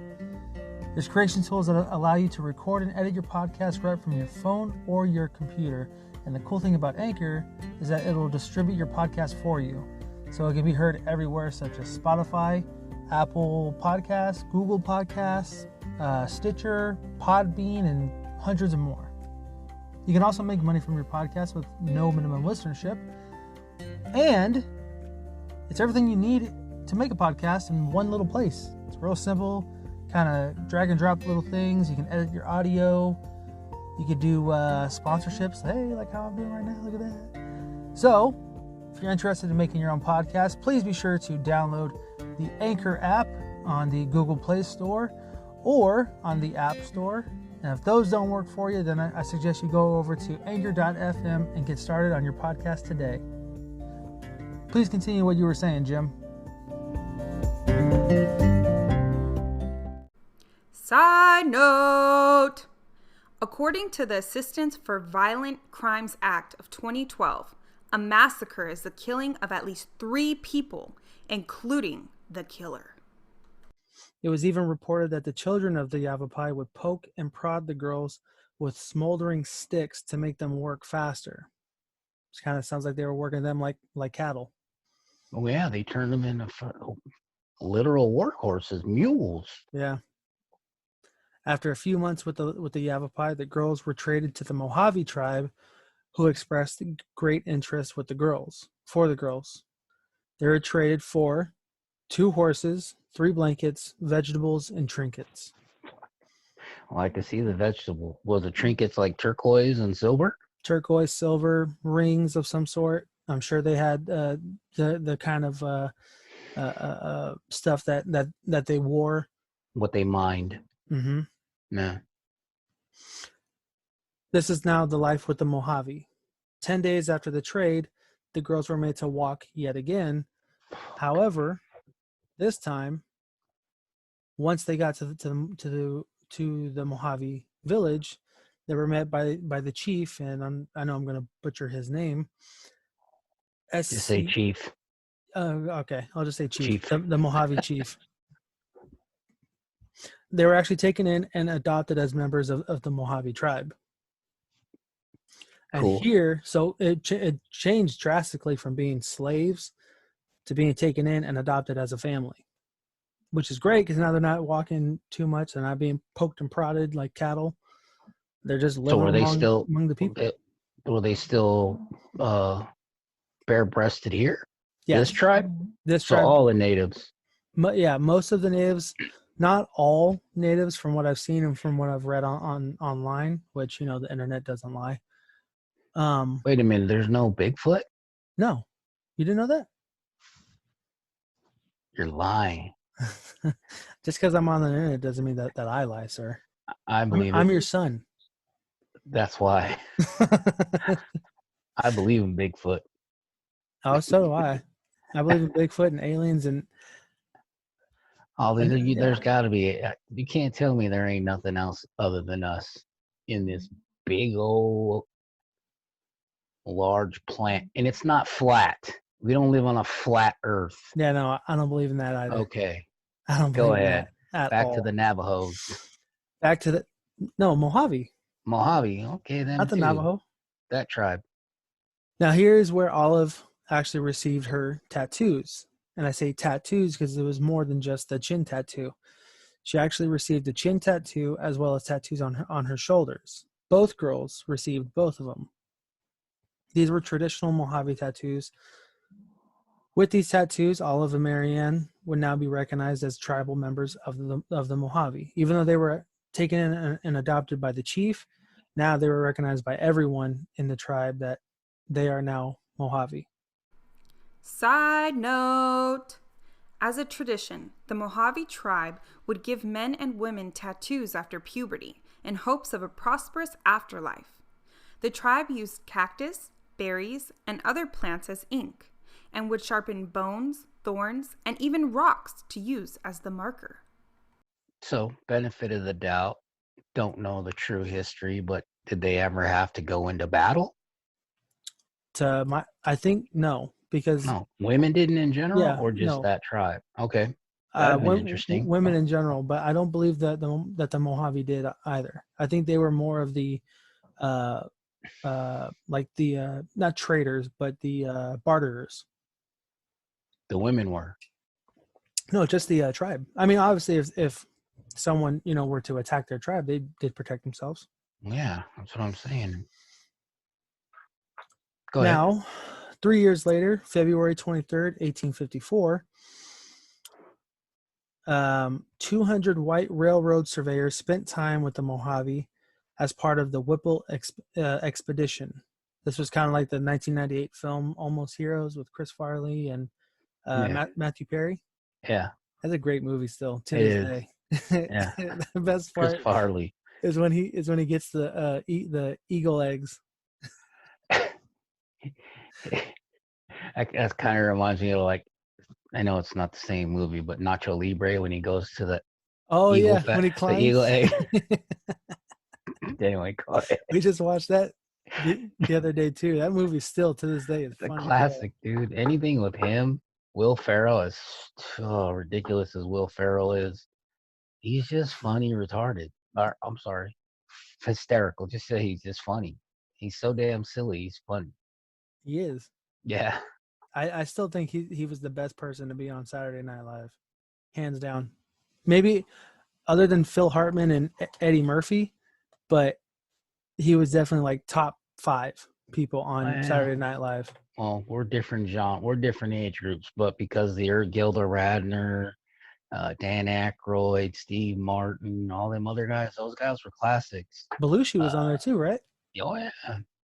[SPEAKER 1] There's creation tools that allow you to record and edit your podcast right from your phone or your computer. And the cool thing about Anchor is that it'll distribute your podcast for you. So it can be heard everywhere, such as Spotify, Apple Podcasts, Google Podcasts, Stitcher, Podbean, and hundreds of more. You can also make money from your podcast with no minimum listenership. And it's everything you need to make a podcast in one little place. It's real simple, kind of drag and drop little things. You can edit your audio. You could do sponsorships. Hey, like how I'm doing right now, look at that. So, if you're interested in making your own podcast, please be sure to download the Anchor app on the Google Play Store or on the App Store. And if those don't work for you, then I suggest you go over to anchor.fm and get started on your podcast today. Please continue what you were saying, Jim.
[SPEAKER 3] Side note. According to the Assistance for Violent Crimes Act of 2012, a massacre is the killing of at least 3 people, including the killer.
[SPEAKER 1] It was even reported that the children of the Yavapai would poke and prod the girls with smoldering sticks to make them work faster. Which kind of sounds like they were working them like cattle.
[SPEAKER 2] Oh yeah, they turned them into literal workhorses, mules.
[SPEAKER 1] Yeah. After a few months with the Yavapai, the girls were traded to the Mojave tribe, who expressed great interest for the girls. They were traded for 2 horses, 3 blankets, vegetables, and trinkets.
[SPEAKER 2] Well, I can see the vegetable. Was the trinkets like turquoise and silver?
[SPEAKER 1] Turquoise, silver, rings of some sort. I'm sure they had the kind of stuff that they wore.
[SPEAKER 2] What they mined.
[SPEAKER 1] Mm-hmm.
[SPEAKER 2] Nah.
[SPEAKER 1] This is now the life with the Mojave. 10 days after the trade, the girls were made to walk yet again. However, this time, once they got to the Mojave village, they were met by the chief, and I know I'm going to butcher his name.
[SPEAKER 2] Just say chief.
[SPEAKER 1] Okay, I'll just say chief. The Mojave chief. They were actually taken in and adopted as members of the Mojave tribe. And
[SPEAKER 2] cool.
[SPEAKER 1] Here, so it changed drastically from being slaves to being taken in and adopted as a family, which is great because now they're not walking too much. They're not being poked and prodded like cattle. They're just living among the people.
[SPEAKER 2] Were they still bare-breasted here?
[SPEAKER 1] Yes.
[SPEAKER 2] This tribe?
[SPEAKER 1] This
[SPEAKER 2] so
[SPEAKER 1] tribe.
[SPEAKER 2] All the natives.
[SPEAKER 1] Yeah, most of the natives. Not all natives, from what I've seen and from what I've read online, which, the internet doesn't lie.
[SPEAKER 2] Wait a minute, there's no Bigfoot?
[SPEAKER 1] No. You didn't know that?
[SPEAKER 2] You're lying.
[SPEAKER 1] Just because I'm on the internet doesn't mean that I lie, sir.
[SPEAKER 2] I believe
[SPEAKER 1] I'm your son.
[SPEAKER 2] That's why. I believe in Bigfoot.
[SPEAKER 1] Oh, so do I. I believe in Bigfoot and aliens and
[SPEAKER 2] there's got to be. You can't tell me there ain't nothing else other than us in this big old large planet, and it's not flat. We don't live on a flat Earth.
[SPEAKER 1] Yeah, no, I don't believe in that either.
[SPEAKER 2] Okay,
[SPEAKER 1] I don't.
[SPEAKER 2] Go ahead.
[SPEAKER 1] Back
[SPEAKER 2] to the Navajos.
[SPEAKER 1] Back to Mojave.
[SPEAKER 2] Mojave. Okay, then.
[SPEAKER 1] Not the Navajo.
[SPEAKER 2] That tribe.
[SPEAKER 1] Now here's where Olive actually received her tattoos. And I say tattoos because it was more than just the chin tattoo. She actually received a chin tattoo as well as tattoos on her shoulders. Both girls received both of them. These were traditional Mojave tattoos. With these tattoos, Olive and Marianne would now be recognized as tribal members of the Mojave. Even though they were taken in and adopted by the chief, now they were recognized by everyone in the tribe that they are now Mojave.
[SPEAKER 3] Side note. As a tradition, the Mojave tribe would give men and women tattoos after puberty in hopes of a prosperous afterlife. The tribe used cactus, berries, and other plants as ink, and would sharpen bones, thorns, and even rocks to use as the marker.
[SPEAKER 2] So, benefit of the doubt, don't know the true history, but did they ever have to go into battle?
[SPEAKER 1] I think no. Because
[SPEAKER 2] women didn't in general, or just that tribe. Okay, interesting.
[SPEAKER 1] Women in general, but I don't believe that the Mojave did either. I think they were more of the like the not traders, but the barterers.
[SPEAKER 2] The women were.
[SPEAKER 1] No, just the tribe. I mean, obviously, if someone were to attack their tribe, they did protect themselves.
[SPEAKER 2] Yeah, that's what I'm saying. Go ahead.
[SPEAKER 1] Now, 3 years later, February 23rd, 1854, 200 white railroad surveyors spent time with the Mojave as part of the Whipple expedition. This was kind of like the 1998 film Almost Heroes with Chris Farley and Matthew Perry.
[SPEAKER 2] Yeah.
[SPEAKER 1] That's a great movie still to
[SPEAKER 2] It
[SPEAKER 1] this
[SPEAKER 2] is.
[SPEAKER 1] day.
[SPEAKER 2] Yeah.
[SPEAKER 1] The best
[SPEAKER 2] Chris
[SPEAKER 1] part
[SPEAKER 2] Farley.
[SPEAKER 1] is when he gets the eagle eggs.
[SPEAKER 2] That kind of reminds me of, like, I know it's not the same movie, but Nacho Libre when he goes to the eagle
[SPEAKER 1] When he climbs.
[SPEAKER 2] the eagle egg. Anyway, go ahead.
[SPEAKER 1] We just watched that the other day too. That movie still to this day is
[SPEAKER 2] It's a
[SPEAKER 1] funny.
[SPEAKER 2] classic, dude. Anything with him, Will Ferrell, is so ridiculous as Will Ferrell is. He's just funny, retarded. Or, I'm sorry, hysterical. Just say he's just funny. He's so damn silly. He's funny.
[SPEAKER 1] He is.
[SPEAKER 2] Yeah.
[SPEAKER 1] I still think he was the best person to be on Saturday Night Live, hands down. Maybe other than Phil Hartman and Eddie Murphy, but he was definitely like top 5 people on Saturday Night Live.
[SPEAKER 2] Well, we're different we're different age groups, but because they're Gilda Radner, Dan Aykroyd, Steve Martin, all them other guys, those guys were classics.
[SPEAKER 1] Belushi was on there too, right?
[SPEAKER 2] Oh yeah,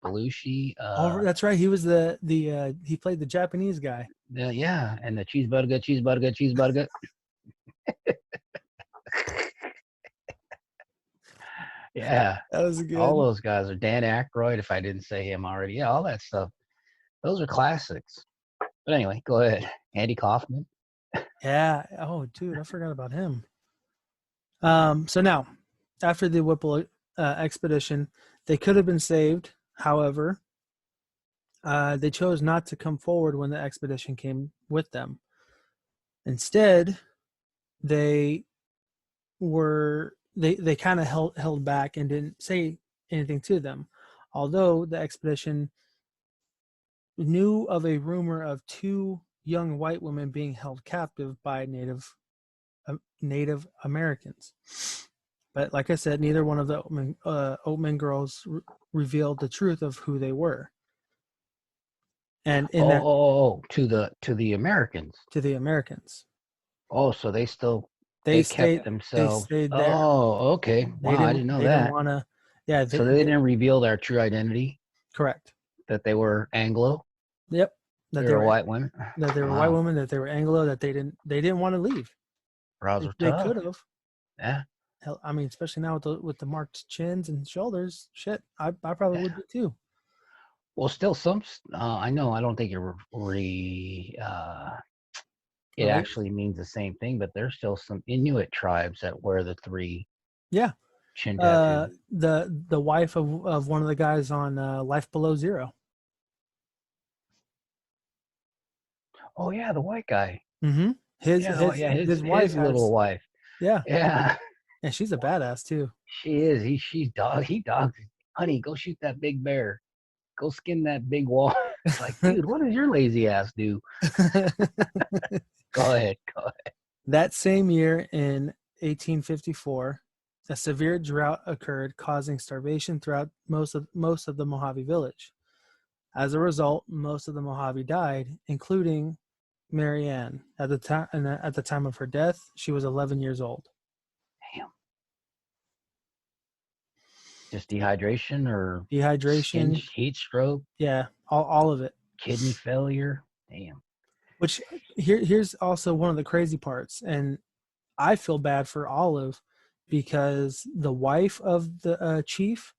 [SPEAKER 2] Belushi.
[SPEAKER 1] Oh, that's right. He was he played the Japanese guy.
[SPEAKER 2] Yeah, and the cheeseburger. Yeah,
[SPEAKER 1] that was good.
[SPEAKER 2] All those guys are Dan Aykroyd. If I didn't say him already, yeah, all that stuff. Those are classics. But anyway, go ahead. Andy Kaufman.
[SPEAKER 1] Yeah. Oh, dude, I forgot about him. So now, after the Whipple expedition, they could have been saved. However, they chose not to come forward when the expedition came with them. Instead, they kind of held back and didn't say anything to them, although the expedition knew of a rumor of 2 young white women being held captive by Native Americans. But like I said, neither one of the Oatman girls revealed the truth of who they were. And in
[SPEAKER 2] to the Americans.
[SPEAKER 1] To the Americans.
[SPEAKER 2] Oh, so they kept themselves.
[SPEAKER 1] They stayed there.
[SPEAKER 2] Oh, okay. Wow, I didn't know that.
[SPEAKER 1] Didn't want to. Yeah.
[SPEAKER 2] So they didn't reveal their true identity.
[SPEAKER 1] Correct.
[SPEAKER 2] That they were Anglo.
[SPEAKER 1] Yep.
[SPEAKER 2] That they were white women.
[SPEAKER 1] That they were white women. That they were Anglo. That they didn't want to leave. They could have.
[SPEAKER 2] Yeah.
[SPEAKER 1] Hell, I mean, especially now with the marked chins and shoulders. Shit, I probably would be too.
[SPEAKER 2] Well, still some. I know. I don't think it actually means the same thing, but there's still some Inuit tribes that wear the 3.
[SPEAKER 1] Yeah.
[SPEAKER 2] Chin tattoos.
[SPEAKER 1] The wife of one of the guys on Life Below Zero.
[SPEAKER 2] Oh yeah, the white guy.
[SPEAKER 1] Mm-hmm. His wife,
[SPEAKER 2] little wife.
[SPEAKER 1] Yeah.
[SPEAKER 2] Yeah.
[SPEAKER 1] And she's a badass too.
[SPEAKER 2] She is. He dogs. Honey, go shoot that big bear. Go skin that big wall. It's like, dude, what does your lazy ass do? Go ahead.
[SPEAKER 1] That same year in 1854, a severe drought occurred, causing starvation throughout most of the Mojave village. As a result, most of the Mojave died, including Mary Ann. At the time of her death, she was 11 years old.
[SPEAKER 2] Damn. Just dehydration or heat stroke?
[SPEAKER 1] Yeah, all of it.
[SPEAKER 2] Kidney failure? Damn.
[SPEAKER 1] Which here's also one of the crazy parts, and I feel bad for Olive because the wife of the chief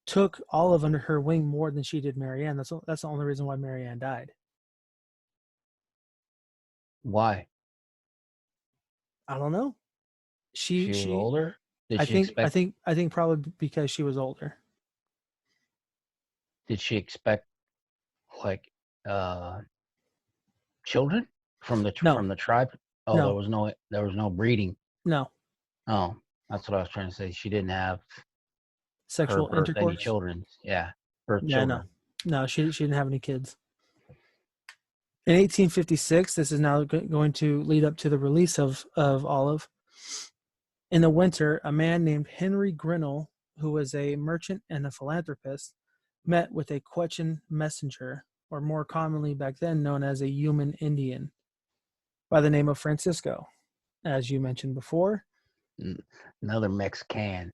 [SPEAKER 1] took Olive under her wing more than she did Marianne. That's the only reason why Marianne died.
[SPEAKER 2] Why?
[SPEAKER 1] I don't know. She
[SPEAKER 2] was older?
[SPEAKER 1] I think probably because she was older.
[SPEAKER 2] Did she expect like children from the tribe? Oh, no. There was no breeding.
[SPEAKER 1] No.
[SPEAKER 2] Oh, that's what I was trying to say. She didn't have.
[SPEAKER 1] sexual
[SPEAKER 2] birth any
[SPEAKER 1] intercourse.
[SPEAKER 2] children. Yeah, birth
[SPEAKER 1] Yeah,
[SPEAKER 2] children.
[SPEAKER 1] no, she didn't have any kids. In 1856, this is now going to lead up to the release of Olive. In the winter, a man named Henry Grinnell, who was a merchant and a philanthropist, met with a Quechan messenger, or more commonly back then known as a human Indian, by the name of Francisco. As you mentioned before,
[SPEAKER 2] Another Mexican.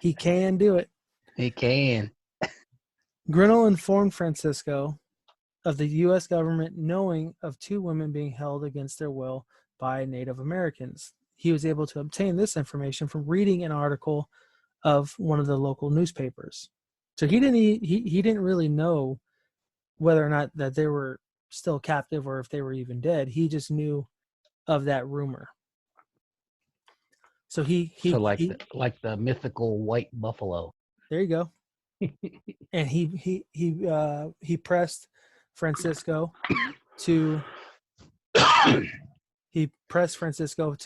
[SPEAKER 1] he can do it.
[SPEAKER 2] He can.
[SPEAKER 1] Grinnell informed Francisco of the U.S. government knowing of 2 women being held against their will by Native Americans. He was able to obtain this information from reading an article of one of the local newspapers. So he didn't really know whether or not that they were still captive or if they were even dead. He just knew of that rumor. So he
[SPEAKER 2] like the mythical white buffalo.
[SPEAKER 1] There you go. And he pressed Francisco to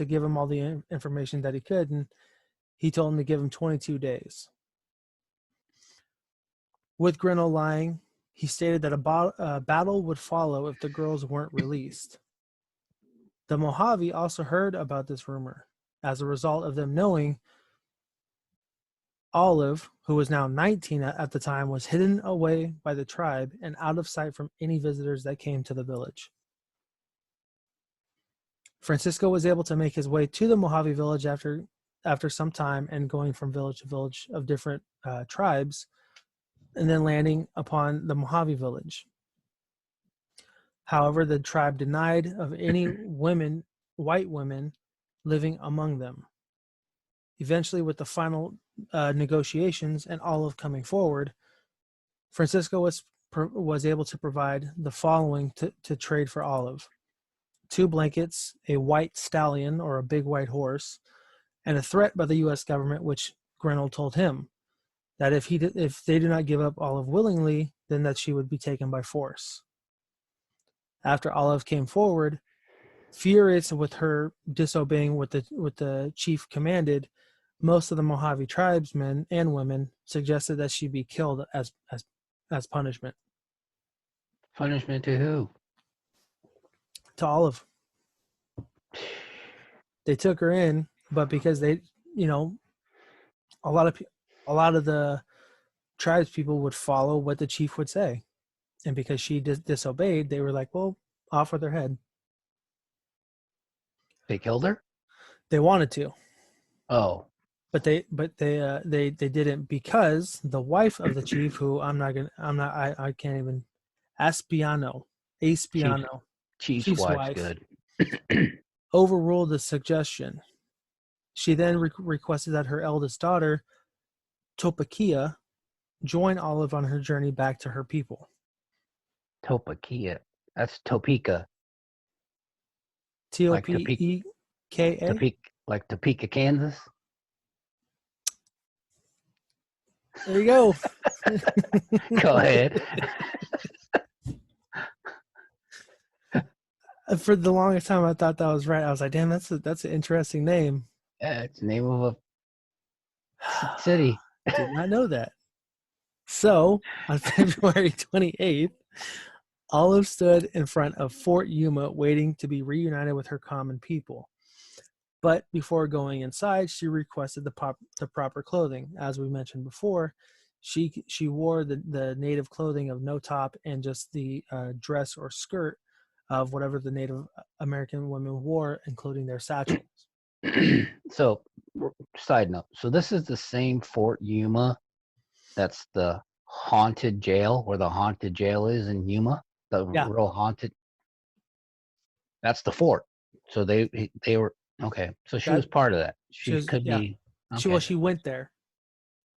[SPEAKER 1] give him all the information that he could, and he told him to give him 22 days. With Grinnell lying, he stated that a battle would follow if the girls weren't released. The Mojave also heard about this rumor. As a result of them knowing, Olive, who was now 19 at the time, was hidden away by the tribe and out of sight from any visitors that came to the village. Francisco was able to make his way to the Mojave village after some time and going from village to village of different tribes, and then landing upon the Mojave village. However, the tribe denied of any white women living among them. Eventually, with the final negotiations and Olive coming forward, Francisco was able to provide the following to trade for Olive: 2 blankets, a white stallion or a big white horse, and a threat by the U.S. government, which Grinnell told him that if they do not give up Olive willingly, then that she would be taken by force. After Olive came forward, furious with her disobeying what the chief commanded, most of the Mojave tribesmen and women suggested that she be killed as punishment.
[SPEAKER 2] Punishment to who?
[SPEAKER 1] To Olive. They took her in, but because they, a lot of the tribes people would follow what the chief would say, and because she disobeyed, they were like, "Well, off with her head."
[SPEAKER 2] They killed her?
[SPEAKER 1] They wanted to.
[SPEAKER 2] Oh.
[SPEAKER 1] But they didn't, because the wife of the chief, who I can't even, Aspiano,
[SPEAKER 2] Chief's wife, good.
[SPEAKER 1] overruled the suggestion. She then requested that her eldest daughter, Topakia, join Olive on her journey back to her people.
[SPEAKER 2] Topakia. That's Topeka.
[SPEAKER 1] Topeka.
[SPEAKER 2] Like Topeka, Kansas?
[SPEAKER 1] There you go.
[SPEAKER 2] Go ahead.
[SPEAKER 1] For the longest time, I thought that was right. I was like, "Damn, that's an interesting name."
[SPEAKER 2] Yeah, it's the name of a city.
[SPEAKER 1] I did not know that. So, on February 28th, Olive stood in front of Fort Yuma waiting to be reunited with her common people. But before going inside, she requested the proper clothing. As we mentioned before, she wore the native clothing of no top and just the dress or skirt of whatever the Native American women wore, including their satchels.
[SPEAKER 2] So, side note. So this is the same Fort Yuma that's the haunted jail, where the haunted jail is in Yuma. The real haunted. That's the fort. So they were okay. So she was part of that. She could be. Okay.
[SPEAKER 1] She went there.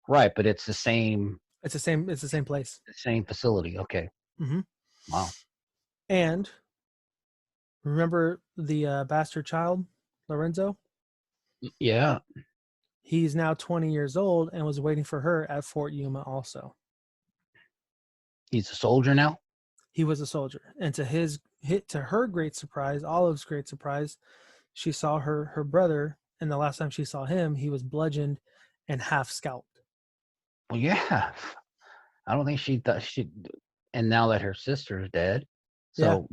[SPEAKER 2] Right, but it's the same.
[SPEAKER 1] It's the same place.
[SPEAKER 2] Same facility. Okay.
[SPEAKER 1] Mm-hmm.
[SPEAKER 2] Wow.
[SPEAKER 1] And remember the bastard child, Lorenzo?
[SPEAKER 2] Yeah.
[SPEAKER 1] He's now 20 years old and was waiting for her at Fort Yuma also.
[SPEAKER 2] He's a soldier now?
[SPEAKER 1] He was a soldier. And to her great surprise, Olive's great surprise, she saw her brother, and the last time she saw him, he was bludgeoned and half scalped.
[SPEAKER 2] Well, yeah. I don't think she thought she. And now that her sister's dead,
[SPEAKER 1] Yeah.
[SPEAKER 2] so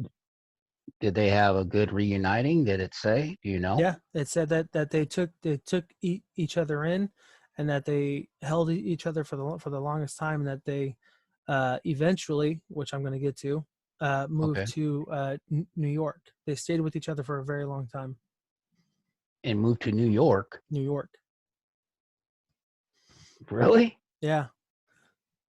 [SPEAKER 2] did they have a good reuniting? Did it say? Do you know?
[SPEAKER 1] Yeah, it said that they took each other in, and that they held each other for the longest time, and that they eventually, which I'm going to get to, moved
[SPEAKER 2] Okay.
[SPEAKER 1] to New York. They stayed with each other for a very long time.
[SPEAKER 2] And moved to New York.
[SPEAKER 1] New York.
[SPEAKER 2] Really?
[SPEAKER 1] Yeah,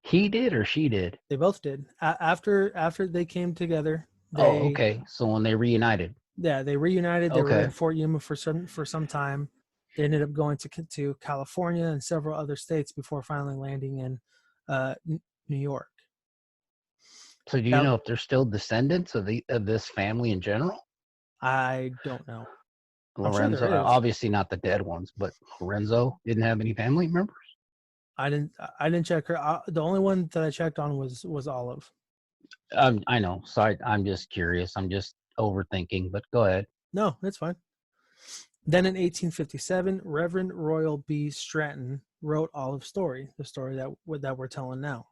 [SPEAKER 2] He did or she did?
[SPEAKER 1] they both did. After they came together,
[SPEAKER 2] Oh,
[SPEAKER 1] they
[SPEAKER 2] okay. So when they reunited.
[SPEAKER 1] they reunited. They were
[SPEAKER 2] Okay.
[SPEAKER 1] in Fort Yuma for some time. They ended up going to California and several other states before finally landing in New York.
[SPEAKER 2] So do you
[SPEAKER 1] Now,
[SPEAKER 2] know if they're still descendants of this family in general?
[SPEAKER 1] I don't know. I'm sure
[SPEAKER 2] Lorenzo,
[SPEAKER 1] there is.
[SPEAKER 2] obviously not the dead ones, but Lorenzo didn't have any family members.
[SPEAKER 1] I didn't check her. The only one that I checked on was Olive.
[SPEAKER 2] I know. Sorry, I'm just curious. I'm just overthinking, but go ahead.
[SPEAKER 1] No, that's fine. Then in 1857, Reverend Royal B. Stratton wrote Olive's story, the story that we're telling now.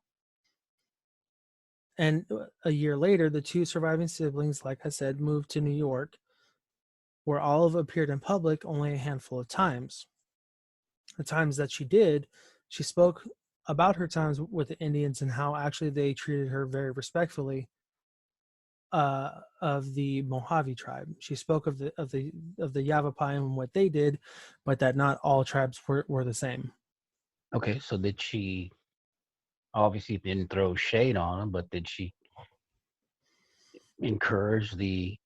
[SPEAKER 1] And a year later, the two surviving siblings, like I said, moved to New York, where Olive appeared in public only a handful of times. The times that she did, she spoke about her times with the Indians and how actually they treated her very respectfully, of the Mojave tribe. She spoke of the Yavapai and what they did, but that not all tribes were the same.
[SPEAKER 2] Okay, so did she obviously didn't throw shade on them, but did she encourage the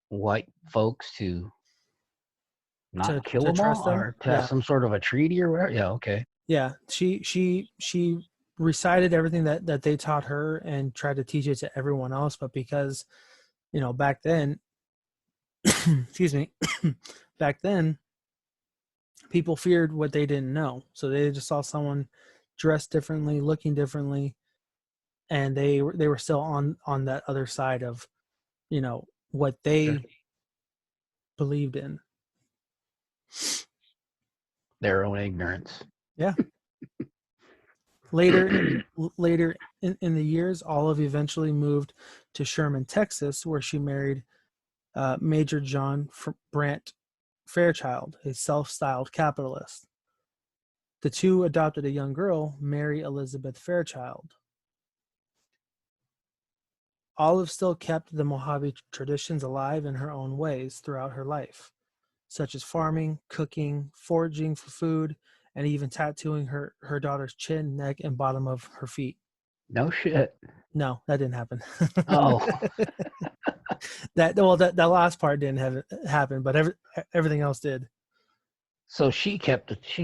[SPEAKER 2] white folks to not kill
[SPEAKER 1] To
[SPEAKER 2] them
[SPEAKER 1] trust
[SPEAKER 2] all
[SPEAKER 1] them.
[SPEAKER 2] or to have
[SPEAKER 1] Yeah,
[SPEAKER 2] some sort of a treaty or whatever? Yeah, okay.
[SPEAKER 1] yeah. She recited everything that they taught her and tried to teach it to everyone else. But because back then, excuse me, back then people feared what they didn't know, so they just saw someone dressed differently, looking differently, and they were still on that other side of what
[SPEAKER 2] Sure.
[SPEAKER 1] they believed in.
[SPEAKER 2] Their own ignorance.
[SPEAKER 1] Yeah. Later in the years, Olive eventually moved to Sherman, Texas, where she married Major John Brant Fairchild, a self-styled capitalist. The two adopted a young girl, Mary Elizabeth Fairchild. Olive still kept the Mojave traditions alive in her own ways throughout her life, such as farming, cooking, foraging for food, and even tattooing her daughter's chin, neck, and bottom of her feet.
[SPEAKER 2] No shit.
[SPEAKER 1] No, that didn't happen.
[SPEAKER 2] Oh,
[SPEAKER 1] that last part didn't happen, but everything else did.
[SPEAKER 2] so she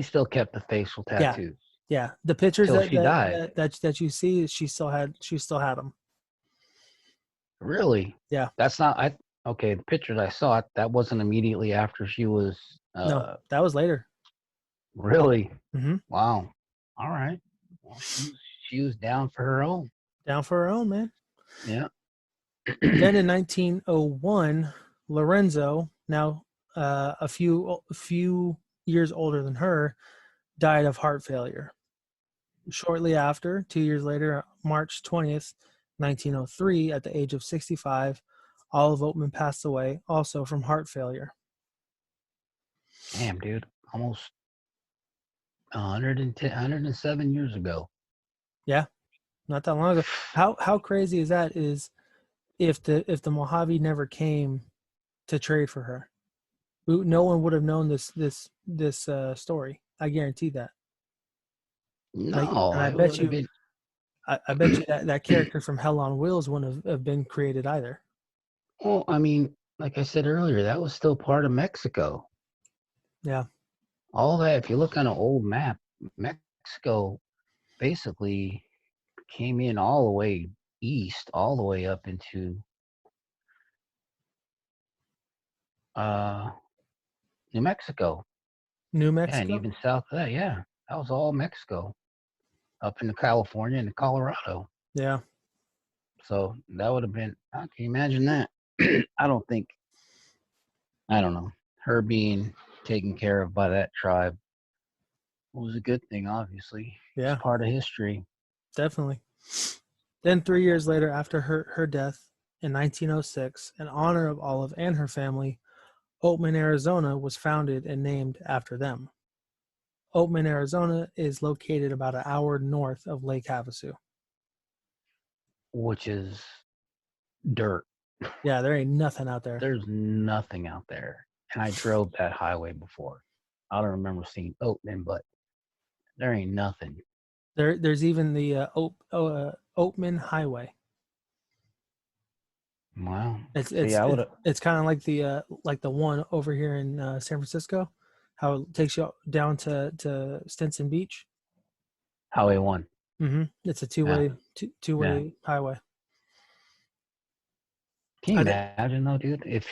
[SPEAKER 2] still kept the facial
[SPEAKER 1] Yeah,
[SPEAKER 2] tattoos
[SPEAKER 1] yeah. The pictures
[SPEAKER 2] till she died.
[SPEAKER 1] that you see, she still had them.
[SPEAKER 2] Really?
[SPEAKER 1] Yeah.
[SPEAKER 2] That's not okay, the pictures I saw, that wasn't immediately after she was
[SPEAKER 1] No, that was later.
[SPEAKER 2] really?
[SPEAKER 1] Mm-hmm.
[SPEAKER 2] Wow. All right. Well, she was down for her own.
[SPEAKER 1] Down for her own, man.
[SPEAKER 2] Yeah.
[SPEAKER 1] Then in 1901, Lorenzo, now a few years older than her, died of heart failure. Shortly after, 2 years later, March 20th, 1903, at the age of 65, Olive Oatman passed away, also from heart failure.
[SPEAKER 2] Damn, dude. Almost 110, 107 years ago.
[SPEAKER 1] Yeah, not that long ago. How crazy is that? Is if the Mojave never came to trade for her, no one would have known this story. I guarantee that.
[SPEAKER 2] No,
[SPEAKER 1] And I
[SPEAKER 2] I
[SPEAKER 1] bet
[SPEAKER 2] would have
[SPEAKER 1] you,
[SPEAKER 2] been.
[SPEAKER 1] I bet you that character from Hell on Wheels wouldn't have been created either.
[SPEAKER 2] Well, I mean, like I said earlier, that was still part of Mexico.
[SPEAKER 1] Yeah.
[SPEAKER 2] All that, if you look on an old map, Mexico basically came in all the way east, all the way up into New Mexico.
[SPEAKER 1] New
[SPEAKER 2] Yeah, and
[SPEAKER 1] Mexico.
[SPEAKER 2] even south of that, yeah. That was all Mexico. Up into California and Colorado.
[SPEAKER 1] Yeah.
[SPEAKER 2] So that would have been, can you imagine that? I don't know. Her being taken care of by that tribe It was a good thing, obviously.
[SPEAKER 1] Yeah.
[SPEAKER 2] It's part of history.
[SPEAKER 1] Definitely. Then 3 years later, after her death in 1906, in honor of Olive and her family, Oatman, Arizona was founded and named after them. Oatman, Arizona is located about an hour north of Lake Havasu.
[SPEAKER 2] Which is dirt.
[SPEAKER 1] Yeah, there ain't nothing out there.
[SPEAKER 2] There's nothing out there. And I drove that highway before. I don't remember seeing Oatman, but there ain't nothing.
[SPEAKER 1] There's even the Oatman Highway.
[SPEAKER 2] Wow.
[SPEAKER 1] It's
[SPEAKER 2] See, I would have.
[SPEAKER 1] it's kind of like the one over here in San Francisco, how it takes you down to Stinson Beach.
[SPEAKER 2] Highway 1.
[SPEAKER 1] Mm-hmm. It's a two-way highway.
[SPEAKER 2] Can you imagine though, dude? If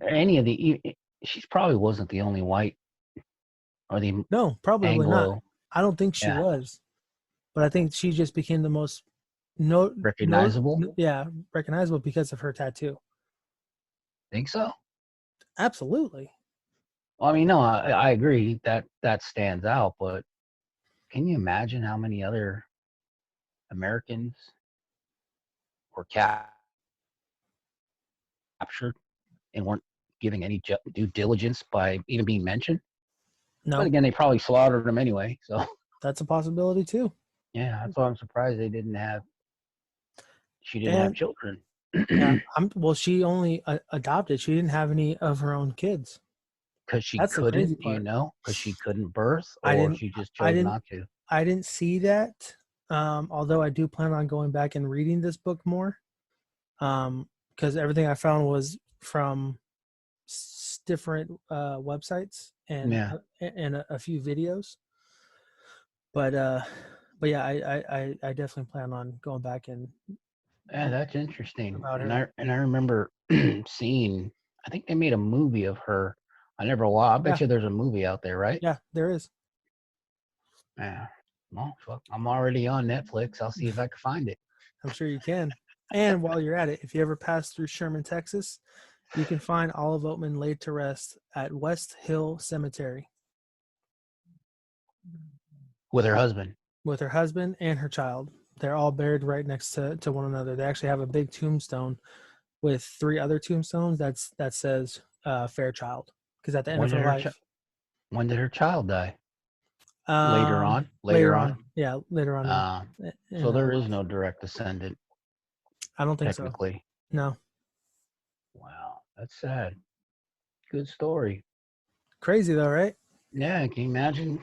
[SPEAKER 2] any of the, she probably wasn't the only white or the
[SPEAKER 1] No, probably
[SPEAKER 2] Anglo.
[SPEAKER 1] not. I don't think she was, but I think she just became the most recognizable because of her tattoo.
[SPEAKER 2] Think so?
[SPEAKER 1] Absolutely.
[SPEAKER 2] Well, I mean, no, I agree that stands out, but can you imagine how many other Americans were captured and weren't giving any due diligence by even being mentioned?
[SPEAKER 1] No.
[SPEAKER 2] But again, they probably slaughtered them anyway, so
[SPEAKER 1] that's a possibility too.
[SPEAKER 2] Yeah, that's why I'm surprised she didn't have children.
[SPEAKER 1] Yeah, she only adopted. She didn't have any of her own kids.
[SPEAKER 2] Because she couldn't, because she couldn't birth, or she just chose not to.
[SPEAKER 1] I didn't see that. Although I do plan on going back and reading this book more. Because everything I found was from different websites and a few videos. But yeah, I definitely plan on going back and.
[SPEAKER 2] Yeah, that's interesting. And I remember seeing. I think they made a movie of her. I never watched. I bet you there's a movie out there, right?
[SPEAKER 1] Yeah, there is.
[SPEAKER 2] Yeah. Well, fuck, I'm already on Netflix. I'll see if I can find it.
[SPEAKER 1] I'm sure you can. And while you're at it, if you ever pass through Sherman, Texas, you can find Olive Oatman laid to rest at West Hill Cemetery.
[SPEAKER 2] With her husband.
[SPEAKER 1] With her husband and her child. They're all buried right next to one another. They actually have a big tombstone with 3 other tombstones that says Fairchild. Because at the end of her life.
[SPEAKER 2] When did her child die? Later on?
[SPEAKER 1] Yeah, later on.
[SPEAKER 2] So there is no direct descendant.
[SPEAKER 1] I don't think
[SPEAKER 2] technically.
[SPEAKER 1] So. No.
[SPEAKER 2] Wow, that's sad. Good story.
[SPEAKER 1] Crazy though, right?
[SPEAKER 2] Yeah, can you imagine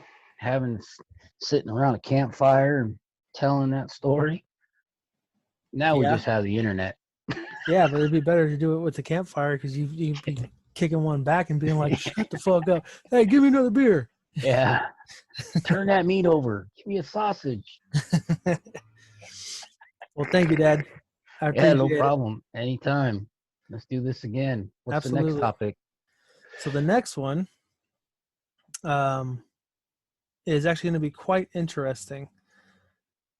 [SPEAKER 2] sitting around a campfire and telling that story? Now we just have the internet.
[SPEAKER 1] Yeah, but it'd be better to do it with the campfire because you'd be kicking one back and being like, shut the fuck up. Hey, give me another beer.
[SPEAKER 2] Yeah. Turn that meat over. Give me a sausage.
[SPEAKER 1] Well, thank you, Dad.
[SPEAKER 2] No problem. Anytime. Let's do this again. What's the next topic?
[SPEAKER 1] So the next one is actually going to be quite interesting.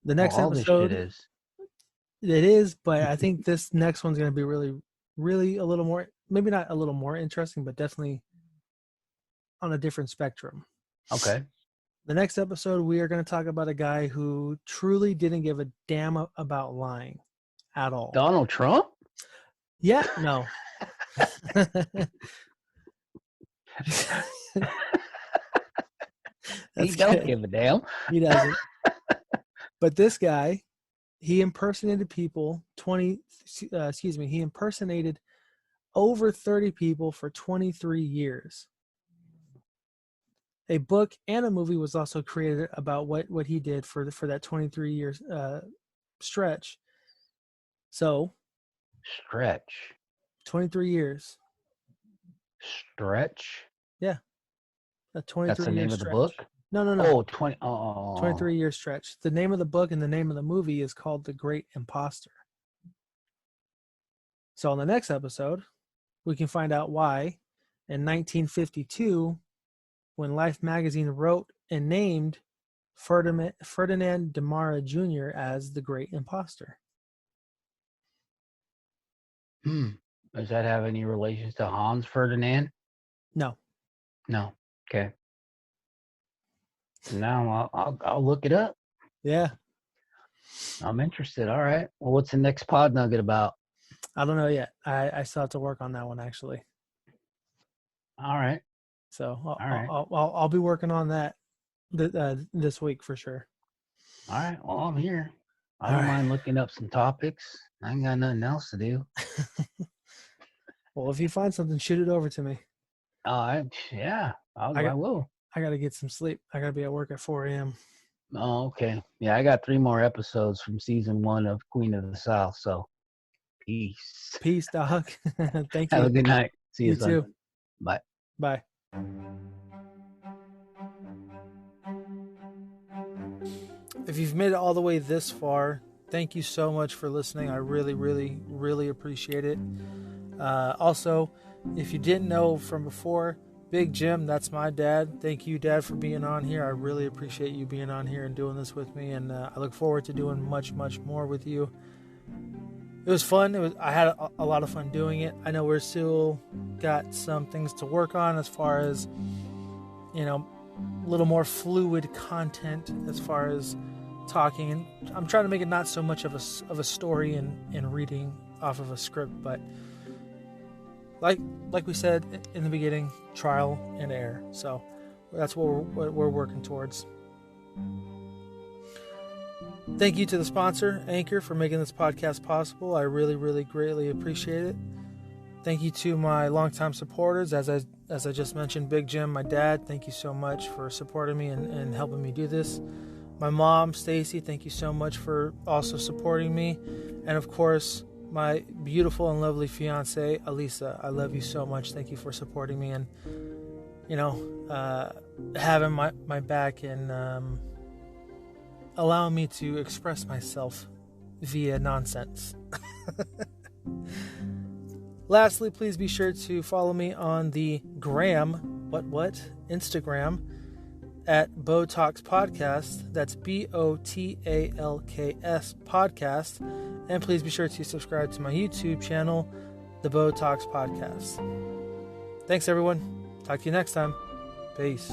[SPEAKER 1] The next episode
[SPEAKER 2] is.
[SPEAKER 1] It is, but I think this next one's going to be really, really a little more, maybe not a little more interesting, but definitely on a different spectrum.
[SPEAKER 2] Okay.
[SPEAKER 1] The next episode, we are going to talk about a guy who truly didn't give a damn about lying at all.
[SPEAKER 2] Donald Trump?
[SPEAKER 1] Yeah, no.
[SPEAKER 2] He don't give a damn.
[SPEAKER 1] He doesn't. But this guy, he impersonated people, he impersonated over 30 people for 23 years. A book and a movie was also created about what he did for that 23 years stretch. So 23 years.
[SPEAKER 2] Stretch?
[SPEAKER 1] Yeah. A 23
[SPEAKER 2] That's the name
[SPEAKER 1] stretch.
[SPEAKER 2] Of the book?
[SPEAKER 1] No.
[SPEAKER 2] Oh,
[SPEAKER 1] 23-year stretch. The name of the book and the name of the movie is called The Great Imposter. So on the next episode, we can find out why in 1952, when Life magazine wrote and named Ferdinand Demara Jr. as the Great Imposter.
[SPEAKER 2] Does that have any relations to Hans Ferdinand?
[SPEAKER 1] No.
[SPEAKER 2] Okay. Now I'll look it up.
[SPEAKER 1] Yeah.
[SPEAKER 2] I'm interested. All right. Well, what's the next pod nugget about?
[SPEAKER 1] I don't know yet. I still have to work on that one, actually.
[SPEAKER 2] All right.
[SPEAKER 1] So
[SPEAKER 2] All right.
[SPEAKER 1] I'll be working on that this week for sure.
[SPEAKER 2] All right. Well, I'm here. I
[SPEAKER 1] All
[SPEAKER 2] don't
[SPEAKER 1] right.
[SPEAKER 2] mind looking up some topics. I ain't got nothing else to do.
[SPEAKER 1] Well, if you find something, shoot it over to me.
[SPEAKER 2] I will.
[SPEAKER 1] I got to get some sleep. I got to be at work at 4 a.m.
[SPEAKER 2] Oh, okay. Yeah, I got 3 more episodes from season 1 of Queen of the South. So, peace.
[SPEAKER 1] Peace, dog. Thank you.
[SPEAKER 2] Have a good night. See you,
[SPEAKER 1] You
[SPEAKER 2] son.
[SPEAKER 1] too.
[SPEAKER 2] Bye.
[SPEAKER 1] Bye. If you've made it all the way this far, thank you so much for listening. I really, really, really appreciate it. Also, if you didn't know from before, Big Jim, that's my dad. Thank you, Dad, for being on here. I really appreciate you being on here and doing this with me, and I look forward to doing much, much more with you. It was fun. I had a lot of fun doing it. I know we're still got some things to work on as far as, a little more fluid content as far as talking, and I'm trying to make it not so much of a story and reading off of a script, but like we said in the beginning, trial and error. So that's what we're working towards. Thank you to the sponsor, Anchor, for making this podcast possible. I really, really greatly appreciate it. Thank you to my longtime supporters, as I just mentioned, Big Jim, my dad. Thank you so much for supporting me and helping me do this. My mom, Stacy, thank you so much for also supporting me. And of course, my beautiful and lovely fiance, Alisa. I love you so much. Thank you for supporting me and, having my back and allowing me to express myself via nonsense. Lastly, please be sure to follow me on the Instagram at Botalks Podcast. That's BOTALKS Podcast. And please be sure to subscribe to my YouTube channel, The Botalks Podcast. Thanks, everyone. Talk to you next time. Peace.